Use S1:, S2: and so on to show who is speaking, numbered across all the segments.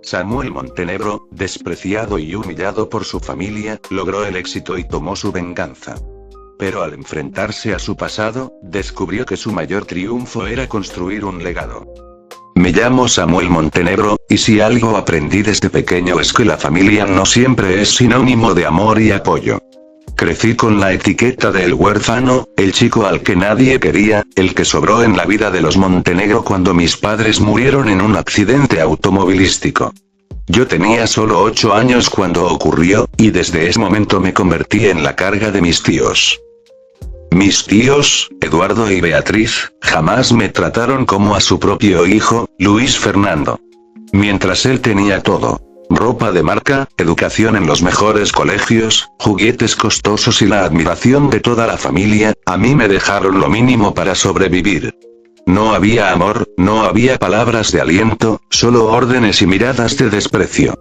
S1: Samuel Montenegro, despreciado y humillado por su familia, logró el éxito y tomó su venganza. Pero al enfrentarse a su pasado, descubrió que su mayor triunfo era construir un legado. Me llamo Samuel Montenegro, y si algo aprendí desde pequeño es que la familia no siempre es sinónimo de amor y apoyo. Crecí con la etiqueta del huérfano, el chico al que nadie quería, el que sobró en la vida de los Montenegro cuando mis padres murieron en un accidente automovilístico. Yo tenía solo 8 años cuando ocurrió, y desde ese momento me convertí en la carga de mis tíos. Mis tíos, Eduardo y Beatriz, jamás me trataron como a su propio hijo, Luis Fernando. Mientras él tenía todo. Ropa de marca, educación en los mejores colegios, juguetes costosos y la admiración de toda la familia, a mí me dejaron lo mínimo para sobrevivir. No había amor, no había palabras de aliento, solo órdenes y miradas de desprecio.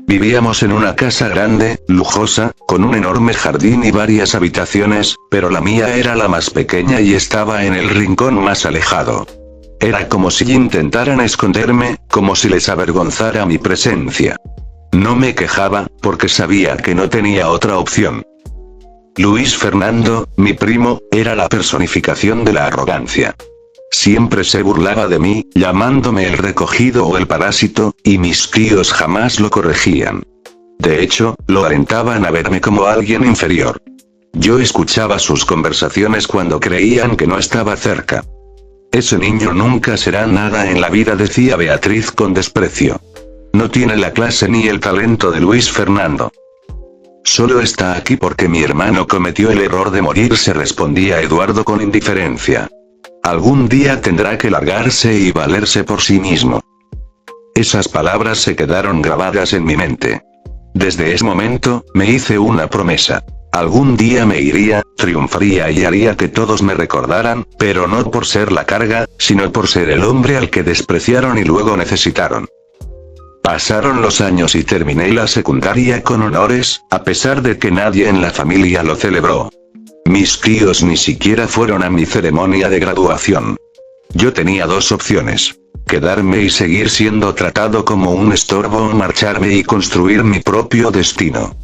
S1: Vivíamos en una casa grande, lujosa, con un enorme jardín y varias habitaciones, pero la mía era la más pequeña y estaba en el rincón más alejado. Era como si intentaran esconderme, como si les avergonzara mi presencia. No me quejaba, porque sabía que no tenía otra opción. Luis Fernando, mi primo, era la personificación de la arrogancia. Siempre se burlaba de mí, llamándome el recogido o el parásito, y mis tíos jamás lo corregían. De hecho, lo alentaban a verme como alguien inferior. Yo escuchaba sus conversaciones cuando creían que no estaba cerca. Ese niño nunca será nada en la vida, decía Beatriz con desprecio. No tiene la clase ni el talento de Luis Fernando. Solo está aquí porque mi hermano cometió el error de morirse, respondía Eduardo con indiferencia. Algún día tendrá que largarse y valerse por sí mismo. Esas palabras se quedaron grabadas en mi mente. Desde ese momento, me hice una promesa. Algún día me iría, triunfaría y haría que todos me recordaran, pero no por ser la carga, sino por ser el hombre al que despreciaron y luego necesitaron. Pasaron los años y terminé la secundaria con honores, a pesar de que nadie en la familia lo celebró. Mis tíos ni siquiera fueron a mi ceremonia de graduación. Yo tenía dos opciones: quedarme y seguir siendo tratado como un estorbo o marcharme y construir mi propio destino.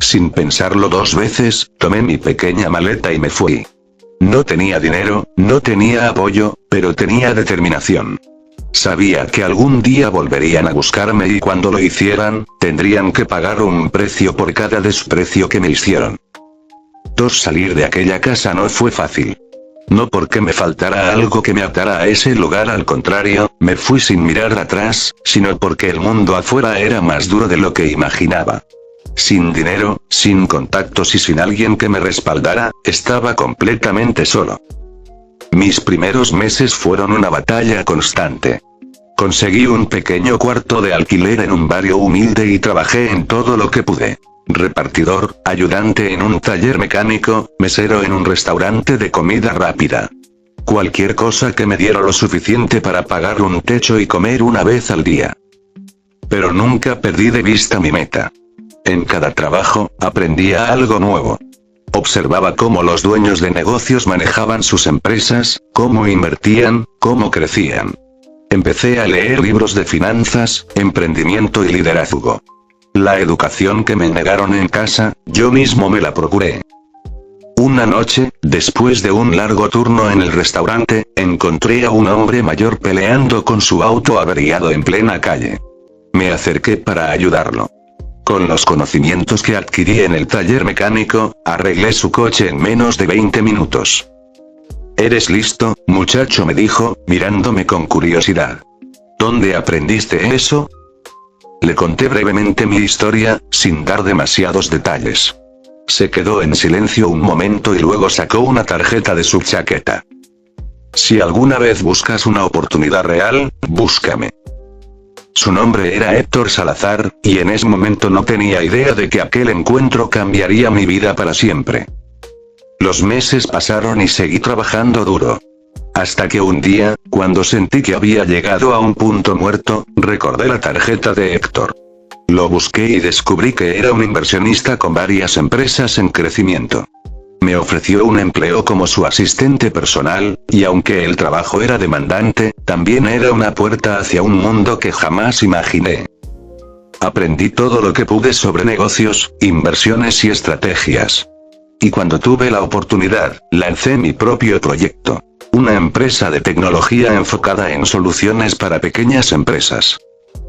S1: Sin pensarlo dos veces, tomé mi pequeña maleta y me fui. No tenía dinero, no tenía apoyo, pero tenía determinación. Sabía que algún día volverían a buscarme y cuando lo hicieran, tendrían que pagar un precio por cada desprecio que me hicieron. Salir de aquella casa no fue fácil. No porque me faltara algo que me atara a ese lugar, al contrario, me fui sin mirar atrás, sino porque el mundo afuera era más duro de lo que imaginaba. Sin dinero, sin contactos y sin alguien que me respaldara, estaba completamente solo. Mis primeros meses fueron una batalla constante. Conseguí un pequeño cuarto de alquiler en un barrio humilde y trabajé en todo lo que pude. Repartidor, ayudante en un taller mecánico, mesero en un restaurante de comida rápida. Cualquier cosa que me diera lo suficiente para pagar un techo y comer una vez al día. Pero nunca perdí de vista mi meta. En cada trabajo, aprendía algo nuevo. Observaba cómo los dueños de negocios manejaban sus empresas, cómo invertían, cómo crecían. Empecé a leer libros de finanzas, emprendimiento y liderazgo. La educación que me negaron en casa, yo mismo me la procuré. Una noche, después de un largo turno en el restaurante, encontré a un hombre mayor peleando con su auto averiado en plena calle. Me acerqué para ayudarlo. Con los conocimientos que adquirí en el taller mecánico, arreglé su coche en menos de 20 minutos. «¿Eres listo, muchacho?», me dijo, mirándome con curiosidad. «¿Dónde aprendiste eso?». Le conté brevemente mi historia, sin dar demasiados detalles. Se quedó en silencio un momento y luego sacó una tarjeta de su chaqueta. «Si alguna vez buscas una oportunidad real, búscame». Su nombre era Héctor Salazar, y en ese momento no tenía idea de que aquel encuentro cambiaría mi vida para siempre. Los meses pasaron y seguí trabajando duro. Hasta que un día, cuando sentí que había llegado a un punto muerto, recordé la tarjeta de Héctor. Lo busqué y descubrí que era un inversionista con varias empresas en crecimiento. me ofreció un empleo como su asistente personal, y aunque el trabajo era demandante, también era una puerta hacia un mundo que jamás imaginé. Aprendí todo lo que pude sobre negocios, inversiones y estrategias. Y cuando tuve la oportunidad, lancé mi propio proyecto. Una empresa de tecnología enfocada en soluciones para pequeñas empresas.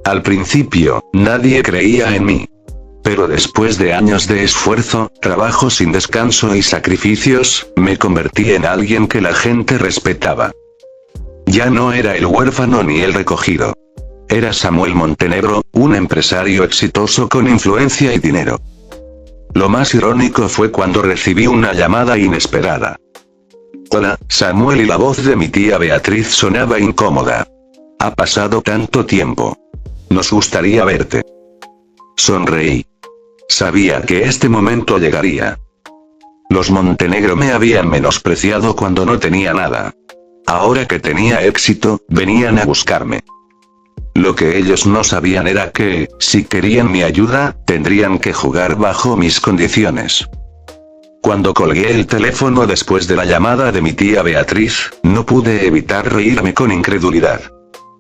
S1: Al principio, nadie creía en mí. Pero después de años de esfuerzo, trabajo sin descanso y sacrificios, me convertí en alguien que la gente respetaba. Ya no era el huérfano ni el recogido. Era Samuel Montenegro, un empresario exitoso con influencia y dinero. Lo más irónico fue cuando recibí una llamada inesperada. Hola, Samuel, y la voz de mi tía Beatriz sonaba incómoda. Ha pasado tanto tiempo. Nos gustaría verte. Sonreí. Sabía que este momento llegaría. Los Montenegro me habían menospreciado cuando no tenía nada. Ahora que tenía éxito, venían a buscarme. Lo que ellos no sabían era que, si querían mi ayuda, tendrían que jugar bajo mis condiciones. Cuando colgué el teléfono después de la llamada de mi tía Beatriz, no pude evitar reírme con incredulidad.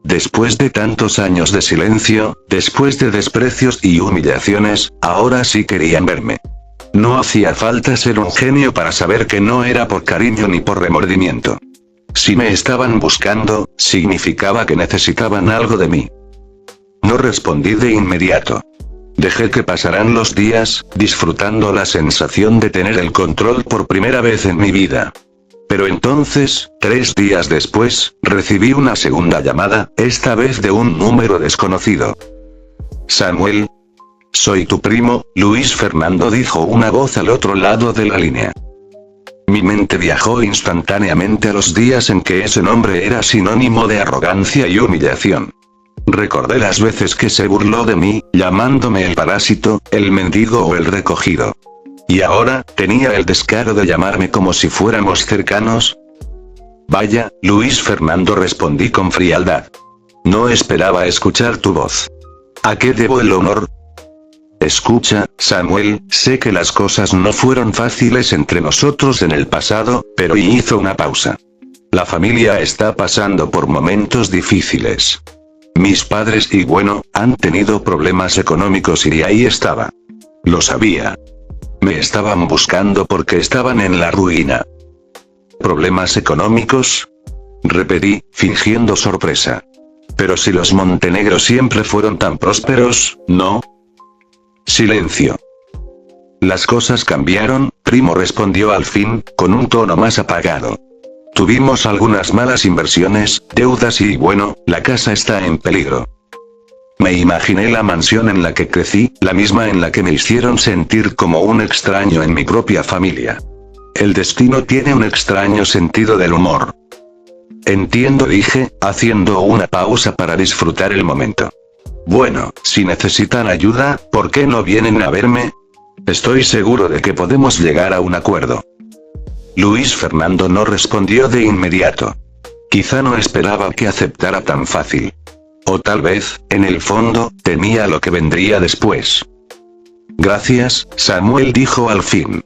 S1: Después de tantos años de silencio, después de desprecios y humillaciones, ahora sí querían verme. No hacía falta ser un genio para saber que no era por cariño ni por remordimiento. Si me estaban buscando, significaba que necesitaban algo de mí. No respondí de inmediato. Dejé que pasaran los días, disfrutando la sensación de tener el control por primera vez en mi vida. Pero entonces, 3 días después, recibí una segunda llamada, esta vez de un número desconocido. Samuel. Soy tu primo, Luis Fernando, dijo una voz al otro lado de la línea. Mi mente viajó instantáneamente a los días en que ese nombre era sinónimo de arrogancia y humillación. Recordé las veces que se burló de mí, llamándome el parásito, el mendigo o el recogido. Y ahora, tenía el descaro de llamarme como si fuéramos cercanos. Vaya, Luis Fernando, respondí con frialdad. No esperaba escuchar tu voz. ¿A qué debo el honor? Escucha, Samuel, sé que las cosas no fueron fáciles entre nosotros en el pasado, pero hizo una pausa. La familia está pasando por momentos difíciles. Mis padres han tenido problemas económicos y ahí estaba. Lo sabía. Me estaban buscando porque estaban en la ruina. ¿Problemas económicos? Repetí, fingiendo sorpresa. Pero si los Montenegro siempre fueron tan prósperos, ¿no? Silencio. Las cosas cambiaron, primo, respondió al fin, con un tono más apagado. Tuvimos algunas malas inversiones, deudas y la casa está en peligro. Me imaginé la mansión en la que crecí, la misma en la que me hicieron sentir como un extraño en mi propia familia. El destino tiene un extraño sentido del humor. Entiendo, dije, haciendo una pausa para disfrutar el momento. Bueno, si necesitan ayuda, ¿por qué no vienen a verme? Estoy seguro de que podemos llegar a un acuerdo. Luis Fernando no respondió de inmediato. Quizá no esperaba que aceptara tan fácil. O tal vez, en el fondo, temía lo que vendría después. Gracias, Samuel, dijo al fin.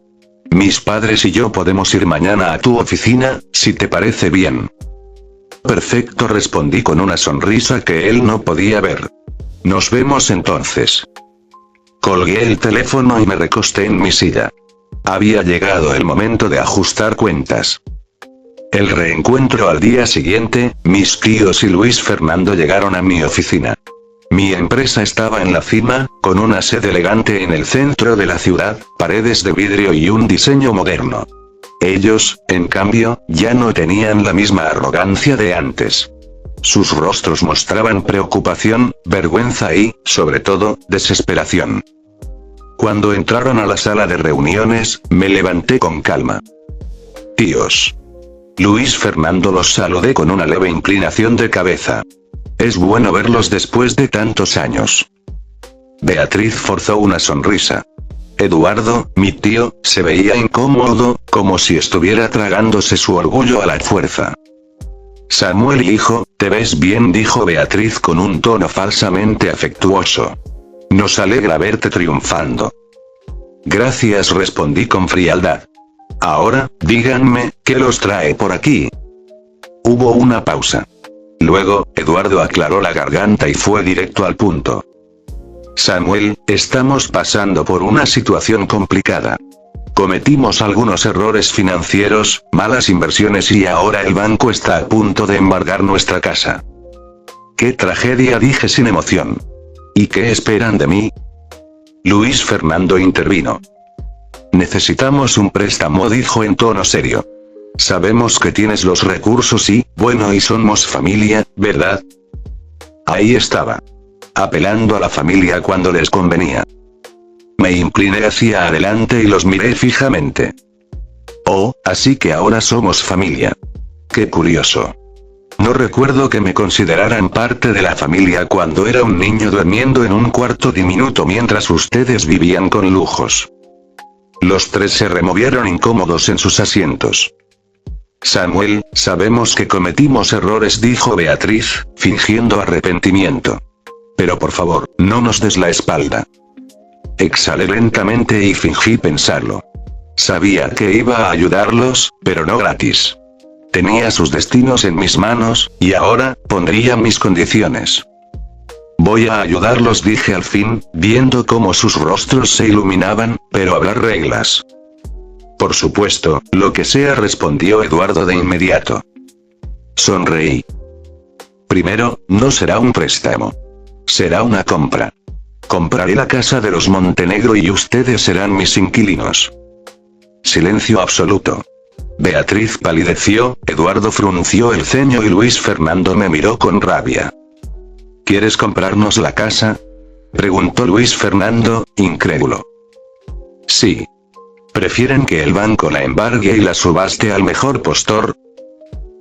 S1: Mis padres y yo podemos ir mañana a tu oficina, si te parece bien. Perfecto, respondí con una sonrisa que él no podía ver. Nos vemos entonces. Colgué el teléfono y me recosté en mi silla. Había llegado el momento de ajustar cuentas. El reencuentro al día siguiente, mis tíos y Luis Fernando llegaron a mi oficina. Mi empresa estaba en la cima, con una sede elegante en el centro de la ciudad, paredes de vidrio y un diseño moderno. Ellos, en cambio, ya no tenían la misma arrogancia de antes. Sus rostros mostraban preocupación, vergüenza y, sobre todo, desesperación. Cuando entraron a la sala de reuniones, me levanté con calma. Tíos. Luis Fernando los saludé con una leve inclinación de cabeza. Es bueno verlos después de tantos años. Beatriz forzó una sonrisa. Eduardo, mi tío, se veía incómodo, como si estuviera tragándose su orgullo a la fuerza. Samuel, hijo, te ves bien, dijo Beatriz con un tono falsamente afectuoso. Nos alegra verte triunfando. Gracias, respondí con frialdad. Ahora, díganme, ¿qué los trae por aquí? Hubo una pausa. Luego, Eduardo aclaró la garganta y fue directo al punto. Samuel, estamos pasando por una situación complicada. Cometimos algunos errores financieros, malas inversiones y ahora el banco está a punto de embargar nuestra casa. ¡Qué tragedia!, dije sin emoción. ¿Y qué esperan de mí? Luis Fernando intervino. Necesitamos un préstamo, dijo en tono serio. Sabemos que tienes los recursos y, bueno, y somos familia, ¿verdad? Ahí estaba. Apelando a la familia cuando les convenía. Me incliné hacia adelante y los miré fijamente. Oh, así que ahora somos familia. Qué curioso. No recuerdo que me consideraran parte de la familia cuando era un niño durmiendo en un cuarto diminuto mientras ustedes vivían con lujos. Los tres se removieron incómodos en sus asientos. Samuel, sabemos que cometimos errores, dijo Beatriz, fingiendo arrepentimiento. Pero por favor, no nos des la espalda. Exhalé lentamente y fingí pensarlo. Sabía que iba a ayudarlos, pero no gratis. Tenía sus destinos en mis manos, y ahora, pondría mis condiciones. Voy a ayudarlos, dije al fin, viendo cómo sus rostros se iluminaban, pero habrá reglas. Por supuesto, lo que sea, respondió Eduardo de inmediato. Sonreí. Primero, no será un préstamo. Será una compra. Compraré la casa de los Montenegro y ustedes serán mis inquilinos. Silencio absoluto. Beatriz palideció, Eduardo frunció el ceño y Luis Fernando me miró con rabia. ¿Quieres comprarnos la casa?, preguntó Luis Fernando, incrédulo. Sí. ¿Prefieren que el banco la embargue y la subaste al mejor postor?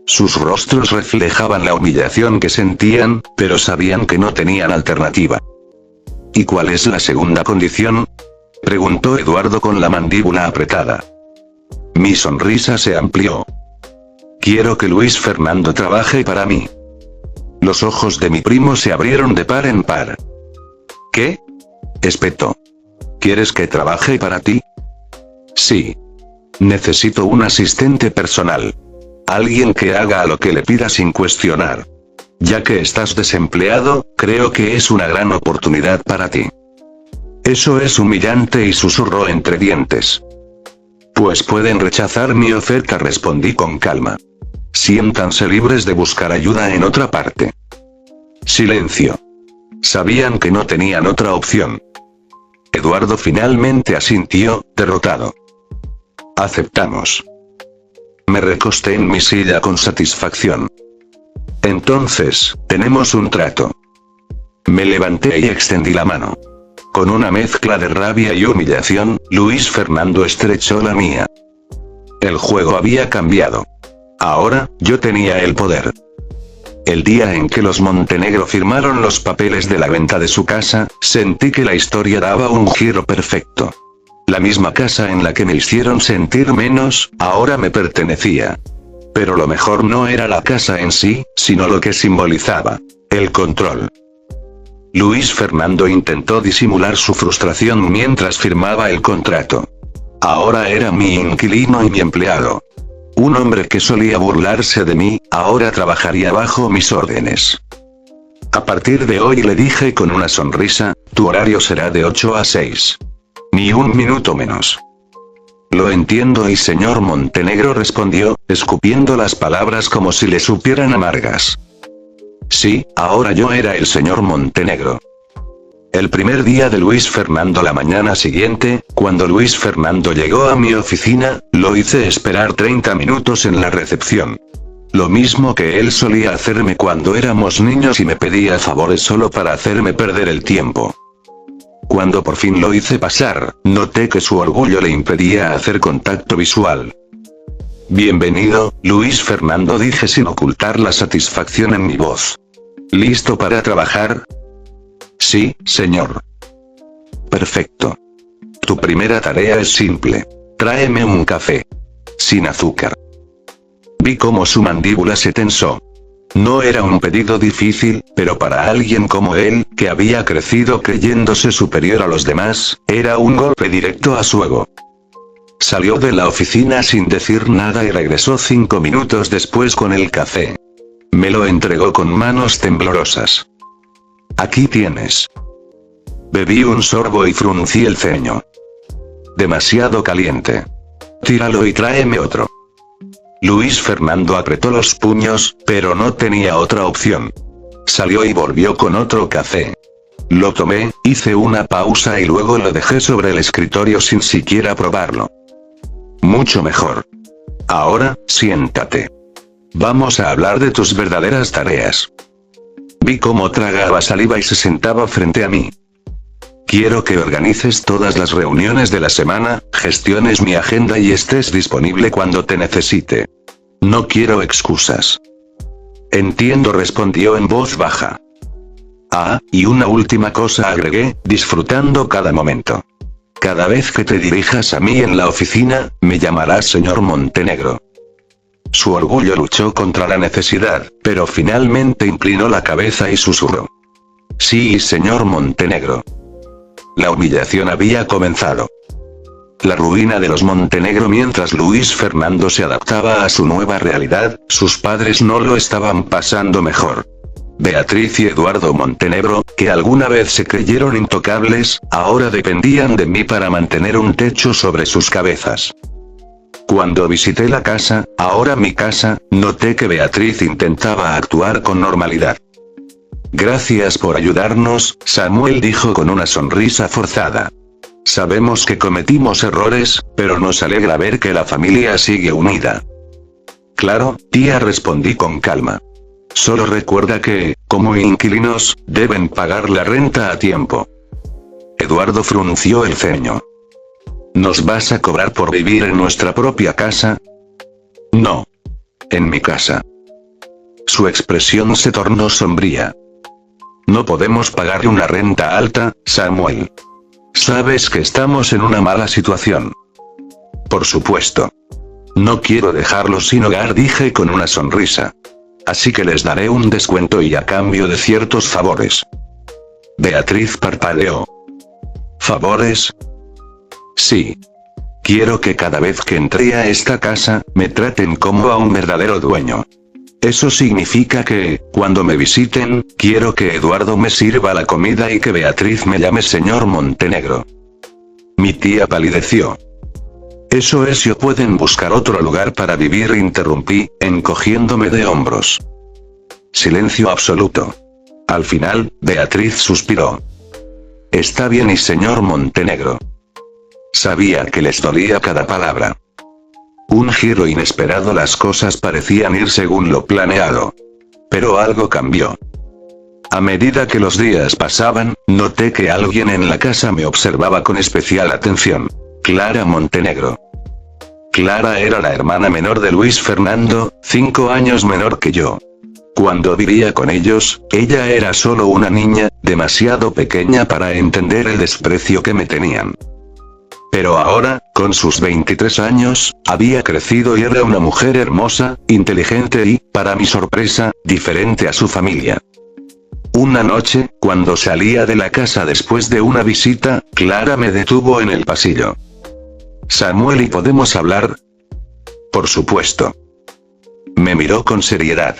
S1: Sus rostros reflejaban la humillación que sentían, pero sabían que no tenían alternativa. ¿Y cuál es la segunda condición?, preguntó Eduardo con la mandíbula apretada. Mi sonrisa se amplió. Quiero que Luis Fernando trabaje para mí. Los ojos de mi primo se abrieron de par en par. ¿Qué?, espetó. ¿Quieres que trabaje para ti? Sí. Necesito un asistente personal. Alguien que haga lo que le pida sin cuestionar. Ya que estás desempleado, creo que es una gran oportunidad para ti. Eso es humillante, y susurró entre dientes. Pues pueden rechazar mi oferta, respondí con calma. Siéntanse libres de buscar ayuda en otra parte. Silencio. Sabían que no tenían otra opción. Eduardo finalmente asintió, derrotado. Aceptamos. Me recosté en mi silla con satisfacción. Entonces, tenemos un trato. Me levanté y extendí la mano. Con una mezcla de rabia y humillación, Luis Fernando estrechó la mía. El juego había cambiado. Ahora, yo tenía el poder. El día en que los Montenegro firmaron los papeles de la venta de su casa, sentí que la historia daba un giro perfecto. La misma casa en la que me hicieron sentir menos, ahora me pertenecía. Pero lo mejor no era la casa en sí, sino lo que simbolizaba: el control. Luis Fernando intentó disimular su frustración mientras firmaba el contrato. Ahora era mi inquilino y mi empleado. Un hombre que solía burlarse de mí, ahora trabajaría bajo mis órdenes. A partir de hoy, le dije con una sonrisa, tu horario será de 8 a 6. Ni un minuto menos. Lo entiendo, y señor Montenegro, respondió, escupiendo las palabras como si le supieran amargas. Sí, ahora yo era el señor Montenegro. El primer día de Luis Fernando, la mañana siguiente, cuando Luis Fernando llegó a mi oficina, lo hice esperar 30 minutos en la recepción. Lo mismo que él solía hacerme cuando éramos niños y me pedía favores solo para hacerme perder el tiempo. Cuando por fin lo hice pasar, noté que su orgullo le impedía hacer contacto visual. Bienvenido, Luis Fernando, dije sin ocultar la satisfacción en mi voz. ¿Listo para trabajar? Sí, señor. Perfecto. Tu primera tarea es simple. Tráeme un café. Sin azúcar. Vi cómo su mandíbula se tensó. No era un pedido difícil, pero para alguien como él, que había crecido creyéndose superior a los demás, era un golpe directo a su ego. Salió de la oficina sin decir nada y regresó 5 minutos después con el café. Me lo entregó con manos temblorosas. Aquí tienes. Bebí un sorbo y fruncí el ceño. Demasiado caliente. Tíralo y tráeme otro. Luis Fernando apretó los puños, pero no tenía otra opción. Salió y volvió con otro café. Lo tomé, hice una pausa y luego lo dejé sobre el escritorio sin siquiera probarlo. Mucho mejor. Ahora, siéntate. Vamos a hablar de tus verdaderas tareas. Vi cómo tragaba saliva y se sentaba frente a mí. Quiero que organices todas las reuniones de la semana, gestiones mi agenda y estés disponible cuando te necesite. No quiero excusas. Entiendo, respondió en voz baja. Ah, y una última cosa agregué, disfrutando cada momento. Cada vez que te dirijas a mí en la oficina, me llamarás señor Montenegro. Su orgullo luchó contra la necesidad, pero finalmente inclinó la cabeza y susurró. Sí, señor Montenegro. La humillación había comenzado. La ruina de los Montenegro mientras Luis Fernando se adaptaba a su nueva realidad, sus padres no lo estaban pasando mejor. Beatriz y Eduardo Montenegro, que alguna vez se creyeron intocables, ahora dependían de mí para mantener un techo sobre sus cabezas. Cuando visité la casa, ahora mi casa, noté que Beatriz intentaba actuar con normalidad. Gracias por ayudarnos, Samuel dijo con una sonrisa forzada. Sabemos que cometimos errores, pero nos alegra ver que la familia sigue unida. Claro, tía, respondí con calma. Solo recuerda que, como inquilinos, deben pagar la renta a tiempo. Eduardo frunció el ceño. ¿Nos vas a cobrar por vivir en nuestra propia casa? No. En mi casa. Su expresión se tornó sombría. No podemos pagar una renta alta, Samuel. Sabes que estamos en una mala situación. Por supuesto. No quiero dejarlos sin hogar, dije con una sonrisa. Así que les daré un descuento y a cambio de ciertos favores. Beatriz parpadeó. ¿Favores? Sí. Quiero que cada vez que entre a esta casa, me traten como a un verdadero dueño. Eso significa que, cuando me visiten, quiero que Eduardo me sirva la comida y que Beatriz me llame señor Montenegro. Mi tía palideció. Eso es, yo pueden buscar otro lugar para vivir, interrumpí, encogiéndome de hombros. Silencio absoluto. Al final, Beatriz suspiró. Está bien, y señor Montenegro. Sabía que les dolía cada palabra. Un giro inesperado, las cosas parecían ir según lo planeado. Pero algo cambió. A medida que los días pasaban, noté que alguien en la casa me observaba con especial atención. Clara Montenegro. Clara era la hermana menor de Luis Fernando, 5 años menor que yo. Cuando vivía con ellos, ella era solo una niña, demasiado pequeña para entender el desprecio que me tenían. Pero ahora, con sus 23 años, había crecido y era una mujer hermosa, inteligente y, para mi sorpresa, diferente a su familia. Una noche, cuando salía de la casa después de una visita, Clara me detuvo en el pasillo. Samuel, ¿y podemos hablar? Por supuesto. Me miró con seriedad.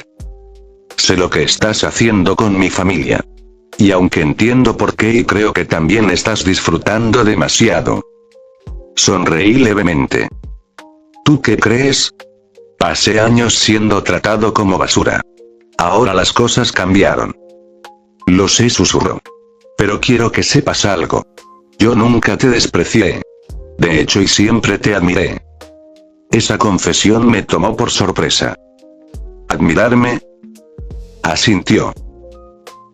S1: Sé lo que estás haciendo con mi familia. Y aunque entiendo por qué y creo que también estás disfrutando demasiado. Sonreí levemente. ¿Tú qué crees? Pasé años siendo tratado como basura. Ahora las cosas cambiaron. Lo sé, susurró. Pero quiero que sepas algo. Yo nunca te desprecié. De hecho, y siempre te admiré. Esa confesión me tomó por sorpresa. ¿Admirarme? Asintió.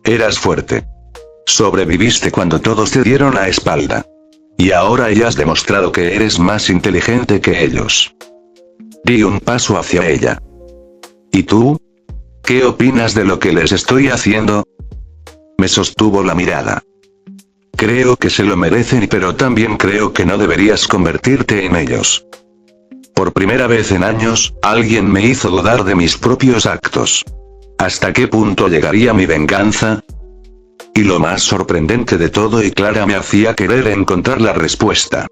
S1: Eras fuerte. Sobreviviste cuando todos te dieron la espalda. Y ahora ya has demostrado que eres más inteligente que ellos. Di un paso hacia ella. ¿Y tú? ¿Qué opinas de lo que les estoy haciendo? Me sostuvo la mirada. Creo que se lo merecen, pero también creo que no deberías convertirte en ellos. Por primera vez en años, alguien me hizo dudar de mis propios actos. ¿Hasta qué punto llegaría mi venganza? Y lo más sorprendente de todo, y Clara me hacía querer encontrar la respuesta.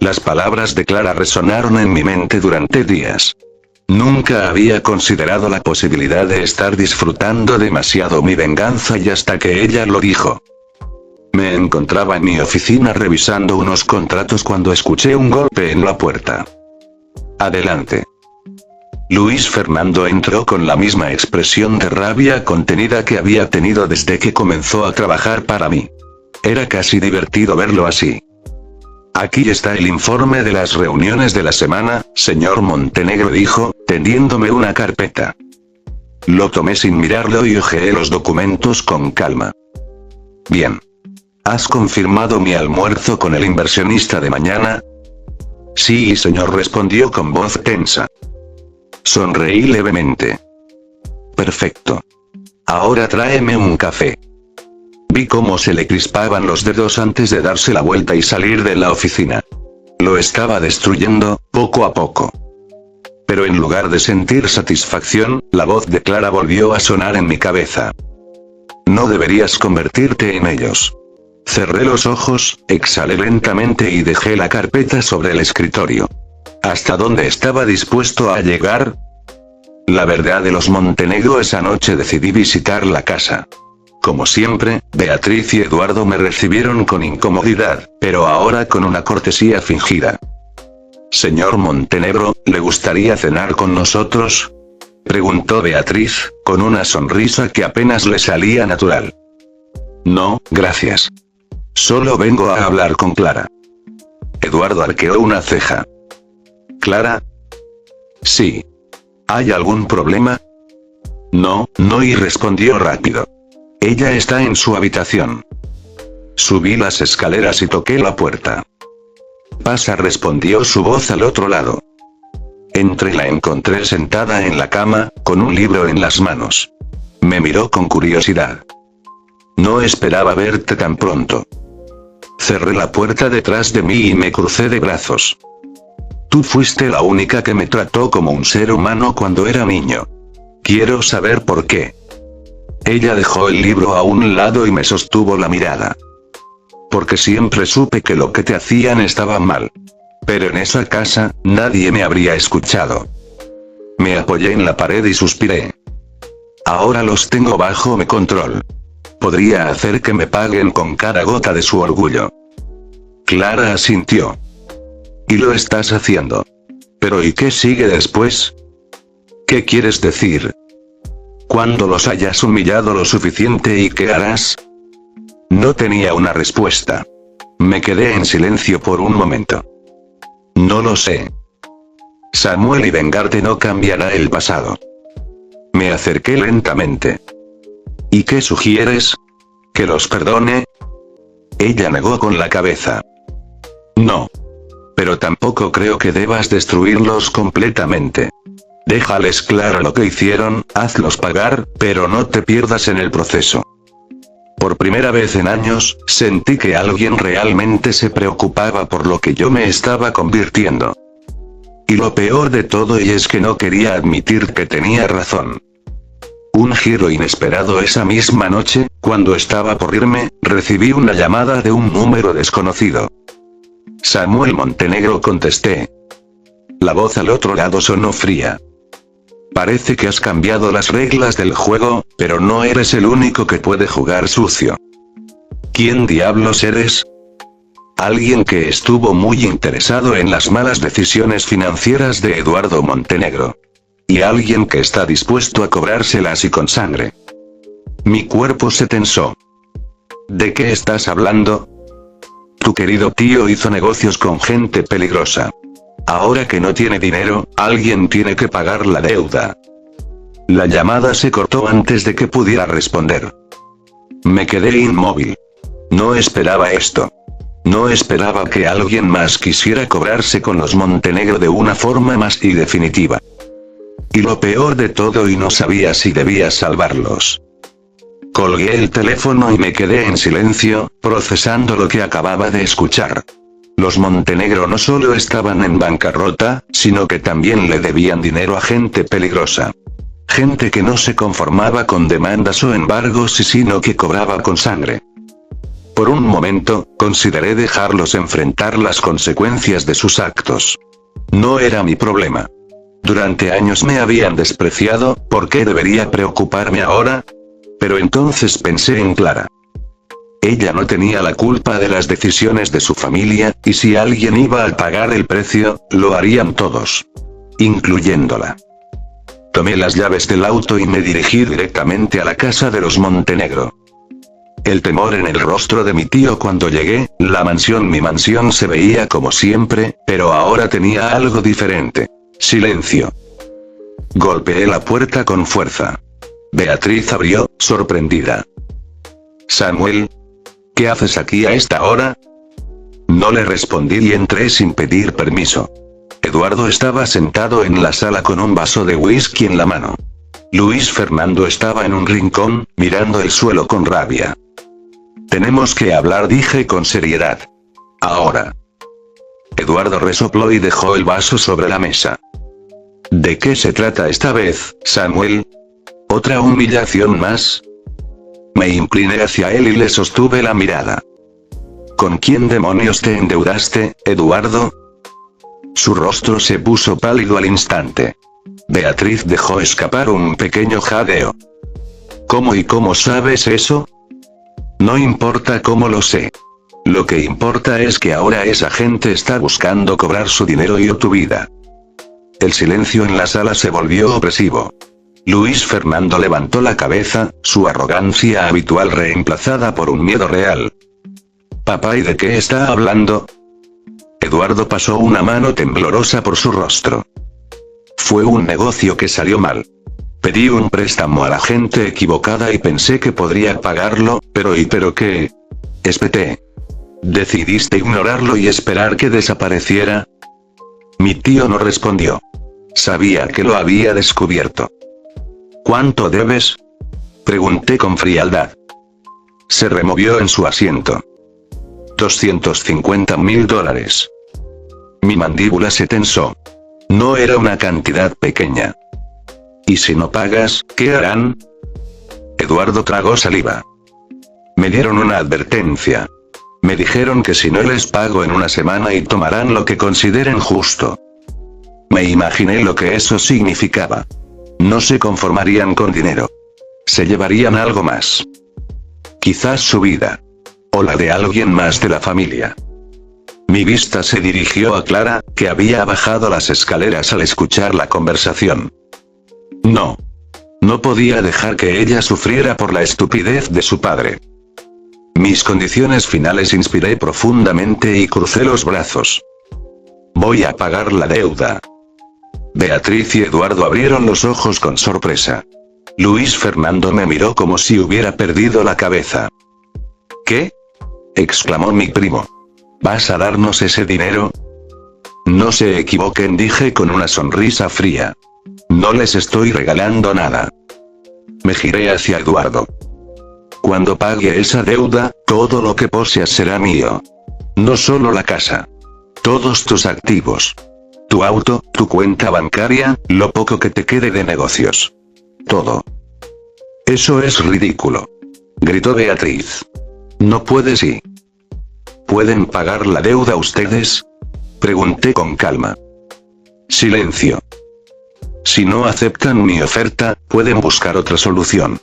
S1: Las palabras de Clara resonaron en mi mente durante días. Nunca había considerado la posibilidad de estar disfrutando demasiado mi venganza y hasta que ella lo dijo. Me encontraba en mi oficina revisando unos contratos cuando escuché un golpe en la puerta. Adelante. Luis Fernando entró con la misma expresión de rabia contenida que había tenido desde que comenzó a trabajar para mí. Era casi divertido verlo así. Aquí está el informe de las reuniones de la semana, señor Montenegro, dijo, tendiéndome una carpeta. Lo tomé sin mirarlo y hojeé los documentos con calma. Bien. ¿Has confirmado mi almuerzo con el inversionista de mañana? Sí, señor, respondió con voz tensa. Sonreí levemente. Perfecto. Ahora tráeme un café. Vi cómo se le crispaban los dedos antes de darse la vuelta y salir de la oficina. Lo estaba destruyendo, poco a poco. Pero en lugar de sentir satisfacción, la voz de Clara volvió a sonar en mi cabeza. No deberías convertirte en ellos. Cerré los ojos, exhalé lentamente y dejé la carpeta sobre el escritorio. ¿Hasta dónde estaba dispuesto a llegar? La verdad de los Montenegro, esa noche decidí visitar la casa. Como siempre, Beatriz y Eduardo me recibieron con incomodidad, pero ahora con una cortesía fingida. Señor Montenegro, ¿le gustaría cenar con nosotros? Preguntó Beatriz, con una sonrisa que apenas le salía natural. No, gracias. Solo vengo a hablar con Clara. Eduardo arqueó una ceja. ¿Clara? Sí. ¿Hay algún problema? No, y respondió rápido. Ella está en su habitación. Subí las escaleras y toqué la puerta. Pasa, respondió su voz al otro lado. Entré y la encontré sentada en la cama, con un libro en las manos. Me miró con curiosidad. No esperaba verte tan pronto. Cerré la puerta detrás de mí y me crucé de brazos. Tú fuiste la única que me trató como un ser humano cuando era niño. Quiero saber por qué. Ella dejó el libro a un lado y me sostuvo la mirada. Porque siempre supe que lo que te hacían estaba mal. Pero en esa casa, nadie me habría escuchado. Me apoyé en la pared y suspiré. Ahora los tengo bajo mi control. Podría hacer que me paguen con cada gota de su orgullo. Clara asintió. Y lo estás haciendo. Pero ¿y qué sigue después? ¿Qué quieres decir? Cuando los hayas humillado lo suficiente, ¿y qué harás? No tenía una respuesta. Me quedé en silencio por un momento. No lo sé. Samuel, y vengarte no cambiará el pasado. Me acerqué lentamente. ¿Y qué sugieres? ¿Que los perdone? Ella negó con la cabeza. No. Pero tampoco creo que debas destruirlos completamente. Déjales claro lo que hicieron, hazlos pagar, pero no te pierdas en el proceso. Por primera vez en años, sentí que alguien realmente se preocupaba por lo que yo me estaba convirtiendo. Y lo peor de todo y es que no quería admitir que tenía razón. Un giro inesperado esa misma noche, cuando estaba por irme, recibí una llamada de un número desconocido. Samuel Montenegro, contesté. La voz al otro lado sonó fría. Parece que has cambiado las reglas del juego, pero no eres el único que puede jugar sucio. ¿Quién diablos eres? Alguien que estuvo muy interesado en las malas decisiones financieras de Eduardo Montenegro. Y alguien que está dispuesto a cobrárselas y con sangre. Mi cuerpo se tensó. ¿De qué estás hablando? Tu querido tío hizo negocios con gente peligrosa. Ahora que no tiene dinero, alguien tiene que pagar la deuda. La llamada se cortó antes de que pudiera responder. Me quedé inmóvil. No esperaba esto. No esperaba que alguien más quisiera cobrarse con los Montenegro de una forma más y definitiva. Y lo peor de todo, y no sabía si debía salvarlos. Colgué el teléfono y me quedé en silencio, procesando lo que acababa de escuchar. Los Montenegro no solo estaban en bancarrota, sino que también le debían dinero a gente peligrosa. Gente que no se conformaba con demandas o embargos, sino que cobraba con sangre. Por un momento, consideré dejarlos enfrentar las consecuencias de sus actos. No era mi problema. Durante años me habían despreciado, ¿por qué debería preocuparme ahora? Pero entonces pensé en Clara. Ella no tenía la culpa de las decisiones de su familia, y si alguien iba a pagar el precio, lo harían todos. Incluyéndola. Tomé las llaves del auto y me dirigí directamente a la casa de los Montenegro. El temor en el rostro de mi tío cuando llegué, mi mansión se veía como siempre, pero ahora tenía algo diferente. Silencio. Golpeé la puerta con fuerza. Beatriz abrió, sorprendida. Samuel, ¿qué haces aquí a esta hora? No le respondí y entré sin pedir permiso. Eduardo estaba sentado en la sala con un vaso de whisky en la mano. Luis Fernando estaba en un rincón, mirando el suelo con rabia. Tenemos que hablar, dije con seriedad. Ahora. Eduardo resopló y dejó el vaso sobre la mesa. ¿De qué se trata esta vez, Samuel? ¿Otra humillación más? Me incliné hacia él y le sostuve la mirada. ¿Con quién demonios te endeudaste, Eduardo? Su rostro se puso pálido al instante. Beatriz dejó escapar un pequeño jadeo. ¿Cómo y cómo sabes eso? No importa cómo lo sé. Lo que importa es que ahora esa gente está buscando cobrar su dinero y o tu vida. El silencio en la sala se volvió opresivo. Luis Fernando levantó la cabeza, su arrogancia habitual reemplazada por un miedo real. Papá, ¿y de qué está hablando? Eduardo pasó una mano temblorosa por su rostro. Fue un negocio que salió mal. Pedí un préstamo a la gente equivocada y pensé que podría pagarlo, pero qué? Espeté. ¿Decidiste ignorarlo y esperar que desapareciera? Mi tío no respondió. Sabía que lo había descubierto. ¿Cuánto debes? Pregunté con frialdad. Se removió en su asiento. $250.000. Mi mandíbula se tensó. No era una cantidad pequeña. ¿Y si no pagas, qué harán? Eduardo tragó saliva. Me dieron una advertencia. Me dijeron que si no les pago en una semana y tomarán lo que consideren justo. Me imaginé lo que eso significaba. No se conformarían con dinero. Se llevarían algo más. Quizás su vida. O la de alguien más de la familia. Mi vista se dirigió a Clara, que había bajado las escaleras al escuchar la conversación. No. No podía dejar que ella sufriera por la estupidez de su padre. Mis condiciones finales, inspiré profundamente y crucé los brazos. Voy a pagar la deuda. Beatriz y Eduardo abrieron los ojos con sorpresa. Luis Fernando me miró como si hubiera perdido la cabeza. ¿Qué? Exclamó mi primo. ¿Vas a darnos ese dinero? No se equivoquen, dije con una sonrisa fría. No les estoy regalando nada. Me giré hacia Eduardo. Cuando pague esa deuda, todo lo que poseas será mío. No solo la casa. Todos tus activos. Tu auto, tu cuenta bancaria, lo poco que te quede de negocios. Todo. Eso es ridículo. Gritó Beatriz. No puedes y... ¿Pueden pagar la deuda ustedes? Pregunté con calma. Silencio. Si no aceptan mi oferta, pueden buscar otra solución.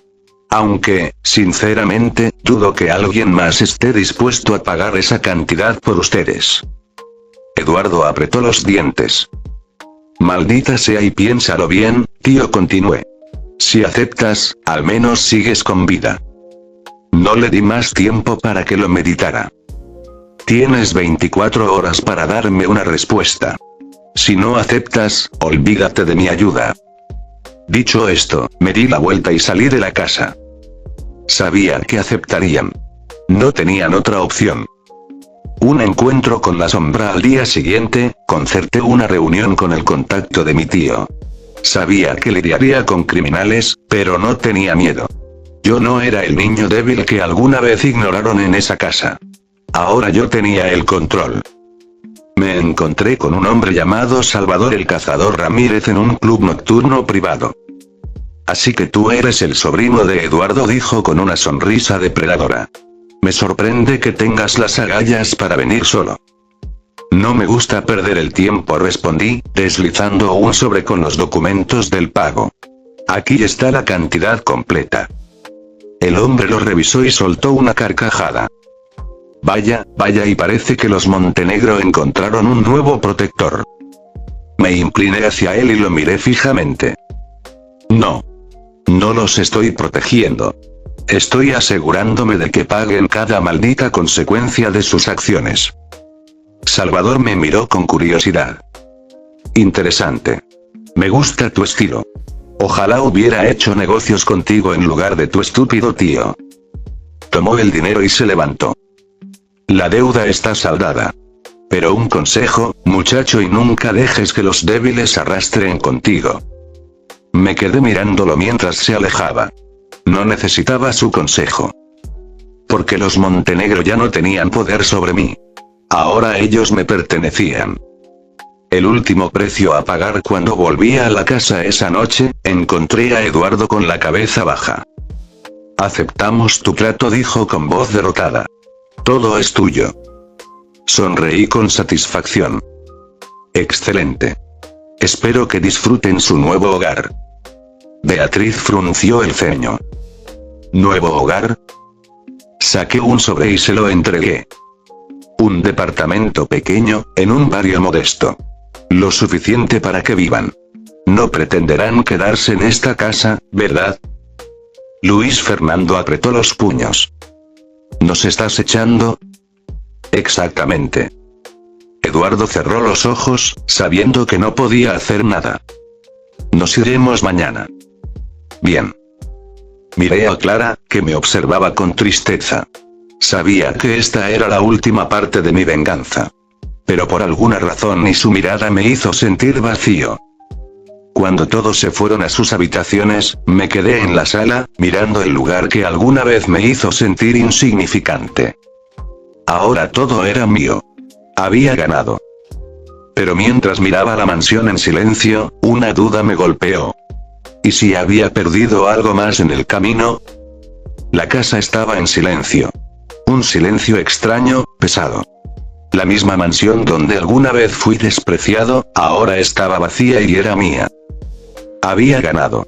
S1: Aunque, sinceramente, dudo que alguien más esté dispuesto a pagar esa cantidad por ustedes. Eduardo apretó los dientes. Maldita sea, y piénsalo bien, tío, continué. Si aceptas, al menos sigues con vida. No le di más tiempo para que lo meditara. Tienes 24 horas para darme una respuesta. Si no aceptas, olvídate de mi ayuda. Dicho esto, me di la vuelta y salí de la casa. Sabía que aceptarían. No tenían otra opción. Un encuentro con la sombra al día siguiente, concerté una reunión con el contacto de mi tío. Sabía que lidiaría con criminales, pero no tenía miedo. Yo no era el niño débil que alguna vez ignoraron en esa casa. Ahora yo tenía el control. Me encontré con un hombre llamado Salvador el Cazador Ramírez en un club nocturno privado. Así que tú eres el sobrino de Eduardo, dijo con una sonrisa depredadora. Me sorprende que tengas las agallas para venir solo. No me gusta perder el tiempo, respondí, deslizando un sobre con los documentos del pago. Aquí está la cantidad completa. El hombre lo revisó y soltó una carcajada. Vaya, vaya, y parece que los Montenegro encontraron un nuevo protector. Me incliné hacia él y lo miré fijamente. No. No los estoy protegiendo. Estoy asegurándome de que paguen cada maldita consecuencia de sus acciones. Salvador me miró con curiosidad. Interesante. Me gusta tu estilo. Ojalá hubiera hecho negocios contigo en lugar de tu estúpido tío. Tomó el dinero y se levantó. La deuda está saldada. Pero un consejo, muchacho, y nunca dejes que los débiles arrastren contigo. Me quedé mirándolo mientras se alejaba. No necesitaba su consejo. Porque los Montenegro ya no tenían poder sobre mí. Ahora ellos me pertenecían. El último precio a pagar. Cuando volví a la casa esa noche, encontré a Eduardo con la cabeza baja. Aceptamos tu trato, dijo con voz derrotada. Todo es tuyo. Sonreí con satisfacción. Excelente. Espero que disfruten su nuevo hogar. Beatriz frunció el ceño. ¿Nuevo hogar? Saqué un sobre y se lo entregué. Un departamento pequeño, en un barrio modesto. Lo suficiente para que vivan. No pretenderán quedarse en esta casa, ¿verdad? Luis Fernando apretó los puños. ¿Nos estás echando? Exactamente. Eduardo cerró los ojos, sabiendo que no podía hacer nada. Nos iremos mañana. Bien. Miré a Clara, que me observaba con tristeza. Sabía que esta era la última parte de mi venganza. Pero por alguna razón ni su mirada me hizo sentir vacío. Cuando todos se fueron a sus habitaciones, me quedé en la sala, mirando el lugar que alguna vez me hizo sentir insignificante. Ahora todo era mío. Había ganado. Pero mientras miraba la mansión en silencio, una duda me golpeó. ¿Y si había perdido algo más en el camino? La casa estaba en silencio. Un silencio extraño, pesado. La misma mansión donde alguna vez fui despreciado, ahora estaba vacía y era mía. Había ganado.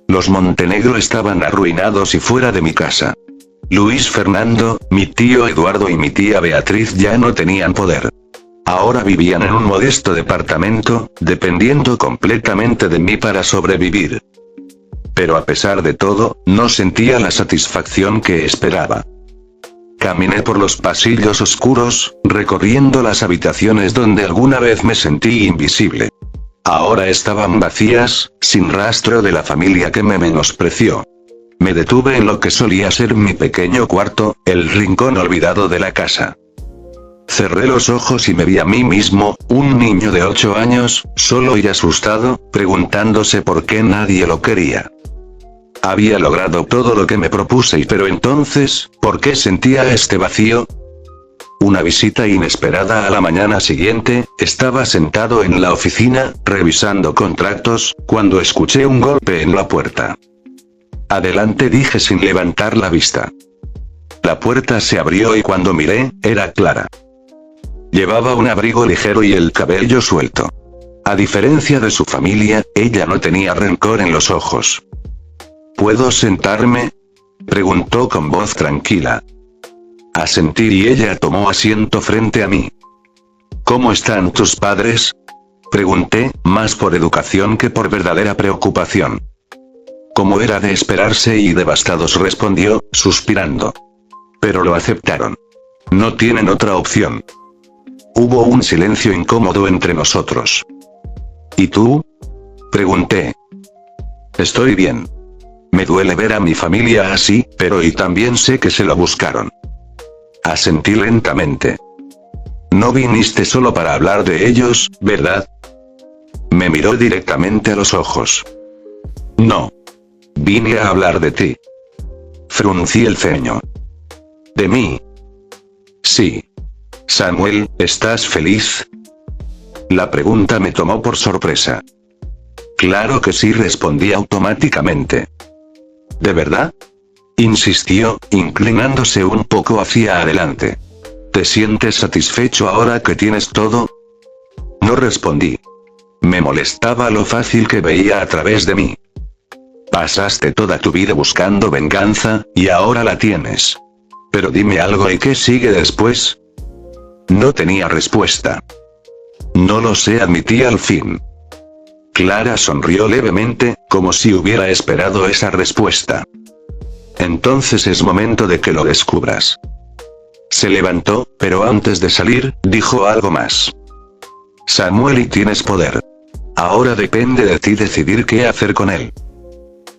S1: Los Montenegro estaban arruinados y fuera de mi casa. Luis Fernando, mi tío Eduardo y mi tía Beatriz ya no tenían poder. Ahora vivían en un modesto departamento, dependiendo completamente de mí para sobrevivir. Pero a pesar de todo, no sentía la satisfacción que esperaba. Caminé por los pasillos oscuros, recorriendo las habitaciones donde alguna vez me sentí invisible. Ahora estaban vacías, sin rastro de la familia que me menospreció. Me detuve en lo que solía ser mi pequeño cuarto, el rincón olvidado de la casa. Cerré los ojos y me vi a mí mismo, un niño de 8 años, solo y asustado, preguntándose por qué nadie lo quería. Había logrado todo lo que me propuse pero entonces, ¿por qué sentía este vacío? Una visita inesperada a la mañana siguiente, estaba sentado en la oficina, revisando contratos, cuando escuché un golpe en la puerta. Adelante, dije sin levantar la vista. La puerta se abrió y cuando miré, era Clara. Llevaba un abrigo ligero y el cabello suelto. A diferencia de su familia, ella no tenía rencor en los ojos. ¿Puedo sentarme?, preguntó con voz tranquila. Asentí y ella tomó asiento frente a mí. ¿Cómo están tus padres?, pregunté, más por educación que por verdadera preocupación. Como era de esperarse y devastados, respondió, suspirando. Pero lo aceptaron. No tienen otra opción. Hubo un silencio incómodo entre nosotros. ¿Y tú?, pregunté. Estoy bien. Me duele ver a mi familia así, pero y también sé que se lo buscaron. Asentí lentamente. No viniste solo para hablar de ellos, ¿verdad? Me miró directamente a los ojos. No. Vine a hablar de ti. Fruncí el ceño. ¿De mí? Sí. Samuel, ¿estás feliz? La pregunta me tomó por sorpresa. Claro que sí, respondí automáticamente. ¿De verdad? insistió, inclinándose un poco hacia adelante. ¿Te sientes satisfecho ahora que tienes todo? No respondí. Me molestaba lo fácil que veía a través de mí. Pasaste toda tu vida buscando venganza, y ahora la tienes. Pero dime algo, ¿y qué sigue después? No tenía respuesta. No lo sé, admití al fin. Clara sonrió levemente, como si hubiera esperado esa respuesta. Entonces es momento de que lo descubras. Se levantó, pero antes de salir, dijo algo más. Samuel, y tienes poder. Ahora depende de ti decidir qué hacer con él.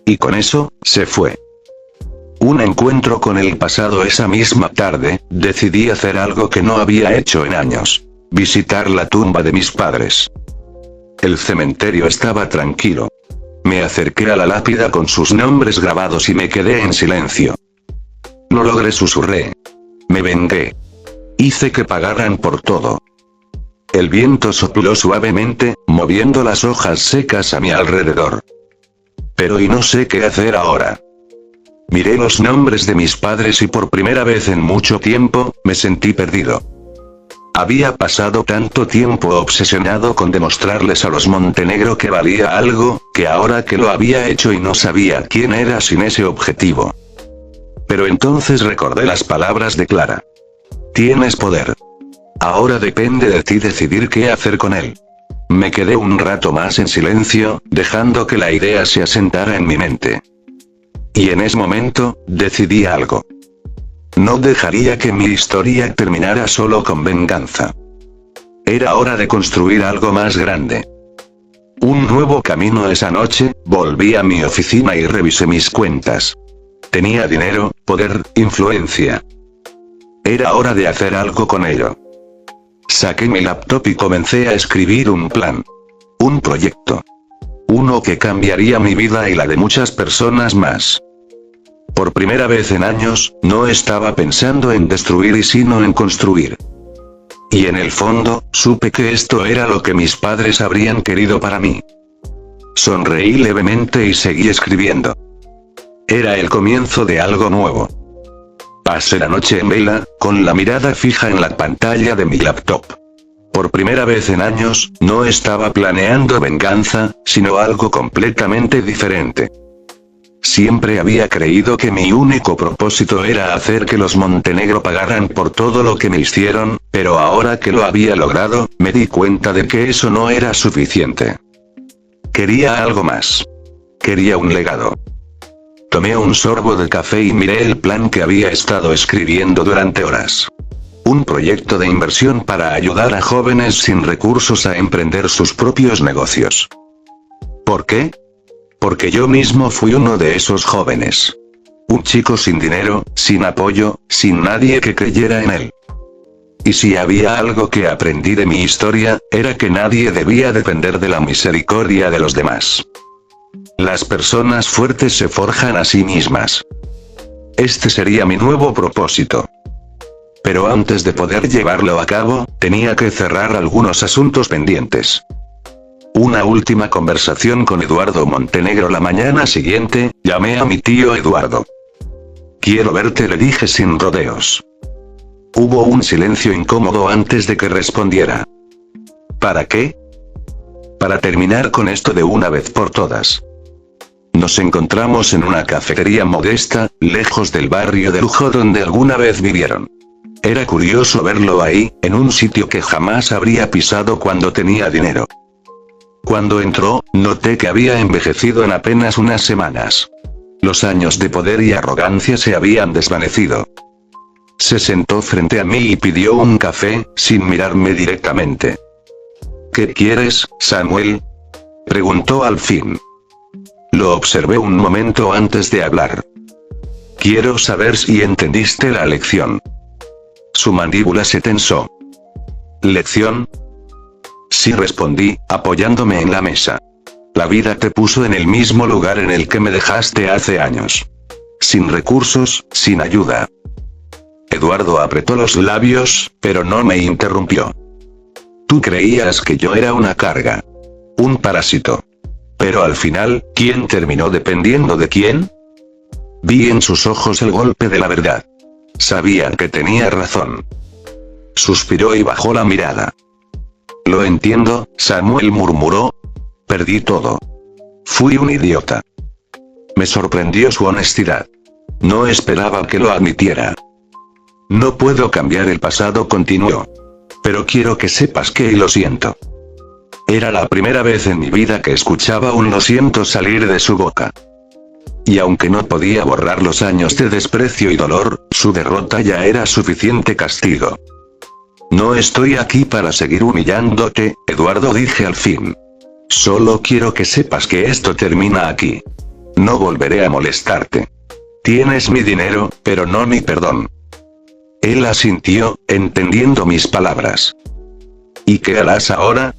S1: Y con eso, se fue. Un encuentro con el pasado. Esa misma tarde, decidí hacer algo que no había hecho en años. Visitar la tumba de mis padres. El cementerio estaba tranquilo. Me acerqué a la lápida con sus nombres grabados y me quedé en silencio. Lo logré, susurré. Me vengué. Hice que pagaran por todo. El viento sopló suavemente, moviendo las hojas secas a mi alrededor. Pero y no sé qué hacer ahora. Miré los nombres de mis padres y por primera vez en mucho tiempo, me sentí perdido. Había pasado tanto tiempo obsesionado con demostrarles a los Montenegro que valía algo, que ahora que lo había hecho y no sabía quién era sin ese objetivo. Pero entonces recordé las palabras de Clara. Tienes poder. Ahora depende de ti decidir qué hacer con él. Me quedé un rato más en silencio, dejando que la idea se asentara en mi mente. Y en ese momento, decidí algo. No dejaría que mi historia terminara solo con venganza. Era hora de construir algo más grande. Un nuevo camino. Esa noche, volví a mi oficina y revisé mis cuentas. Tenía dinero, poder, influencia. Era hora de hacer algo con ello. Saqué mi laptop y comencé a escribir un plan. Un proyecto. Uno que cambiaría mi vida y la de muchas personas más. Por primera vez en años, no estaba pensando en destruir y sino en construir. Y en el fondo, supe que esto era lo que mis padres habrían querido para mí. Sonreí levemente y seguí escribiendo. Era el comienzo de algo nuevo. Pasé la noche en vela, con la mirada fija en la pantalla de mi laptop. Por primera vez en años, no estaba planeando venganza, sino algo completamente diferente. Siempre había creído que mi único propósito era hacer que los Montenegro pagaran por todo lo que me hicieron, pero ahora que lo había logrado, me di cuenta de que eso no era suficiente. Quería algo más. Quería un legado. Tomé un sorbo de café y miré el plan que había estado escribiendo durante horas. Un proyecto de inversión para ayudar a jóvenes sin recursos a emprender sus propios negocios. ¿Por qué? Porque yo mismo fui uno de esos jóvenes. Un chico sin dinero, sin apoyo, sin nadie que creyera en él. Y si había algo que aprendí de mi historia, era que nadie debía depender de la misericordia de los demás. Las personas fuertes se forjan a sí mismas. Este sería mi nuevo propósito. Pero antes de poder llevarlo a cabo, tenía que cerrar algunos asuntos pendientes. Una última conversación con Eduardo Montenegro. La mañana siguiente, llamé a mi tío Eduardo. Quiero verte, le dije sin rodeos. Hubo un silencio incómodo antes de que respondiera. ¿Para qué? Para terminar con esto de una vez por todas. Nos encontramos en una cafetería modesta, lejos del barrio de lujo donde alguna vez vivieron. Era curioso verlo ahí, en un sitio que jamás habría pisado cuando tenía dinero. Cuando entró, noté que había envejecido en apenas unas semanas. Los años de poder y arrogancia se habían desvanecido. Se sentó frente a mí y pidió un café, sin mirarme directamente. ¿Qué quieres, Samuel? Preguntó al fin. Lo observé un momento antes de hablar. Quiero saber si entendiste la lección. Su mandíbula se tensó. ¿Lección? Sí, respondí, apoyándome en la mesa. La vida te puso en el mismo lugar en el que me dejaste hace años. Sin recursos, sin ayuda. Eduardo apretó los labios, pero no me interrumpió. Tú creías que yo era una carga. Un parásito. Pero al final, ¿quién terminó dependiendo de quién? Vi en sus ojos el golpe de la verdad. Sabía que tenía razón. Suspiró y bajó la mirada. Lo entiendo, Samuel murmuró. Perdí todo. Fui un idiota. Me sorprendió su honestidad. No esperaba que lo admitiera. No puedo cambiar el pasado, continuó. Pero quiero que sepas que lo siento. Era la primera vez en mi vida que escuchaba un lo siento salir de su boca. Y aunque no podía borrar los años de desprecio y dolor, su derrota ya era suficiente castigo. No estoy aquí para seguir humillándote, Eduardo, dije al fin. Solo quiero que sepas que esto termina aquí. No volveré a molestarte. Tienes mi dinero, pero no mi perdón. Él asintió, entendiendo mis palabras. ¿Y qué harás ahora?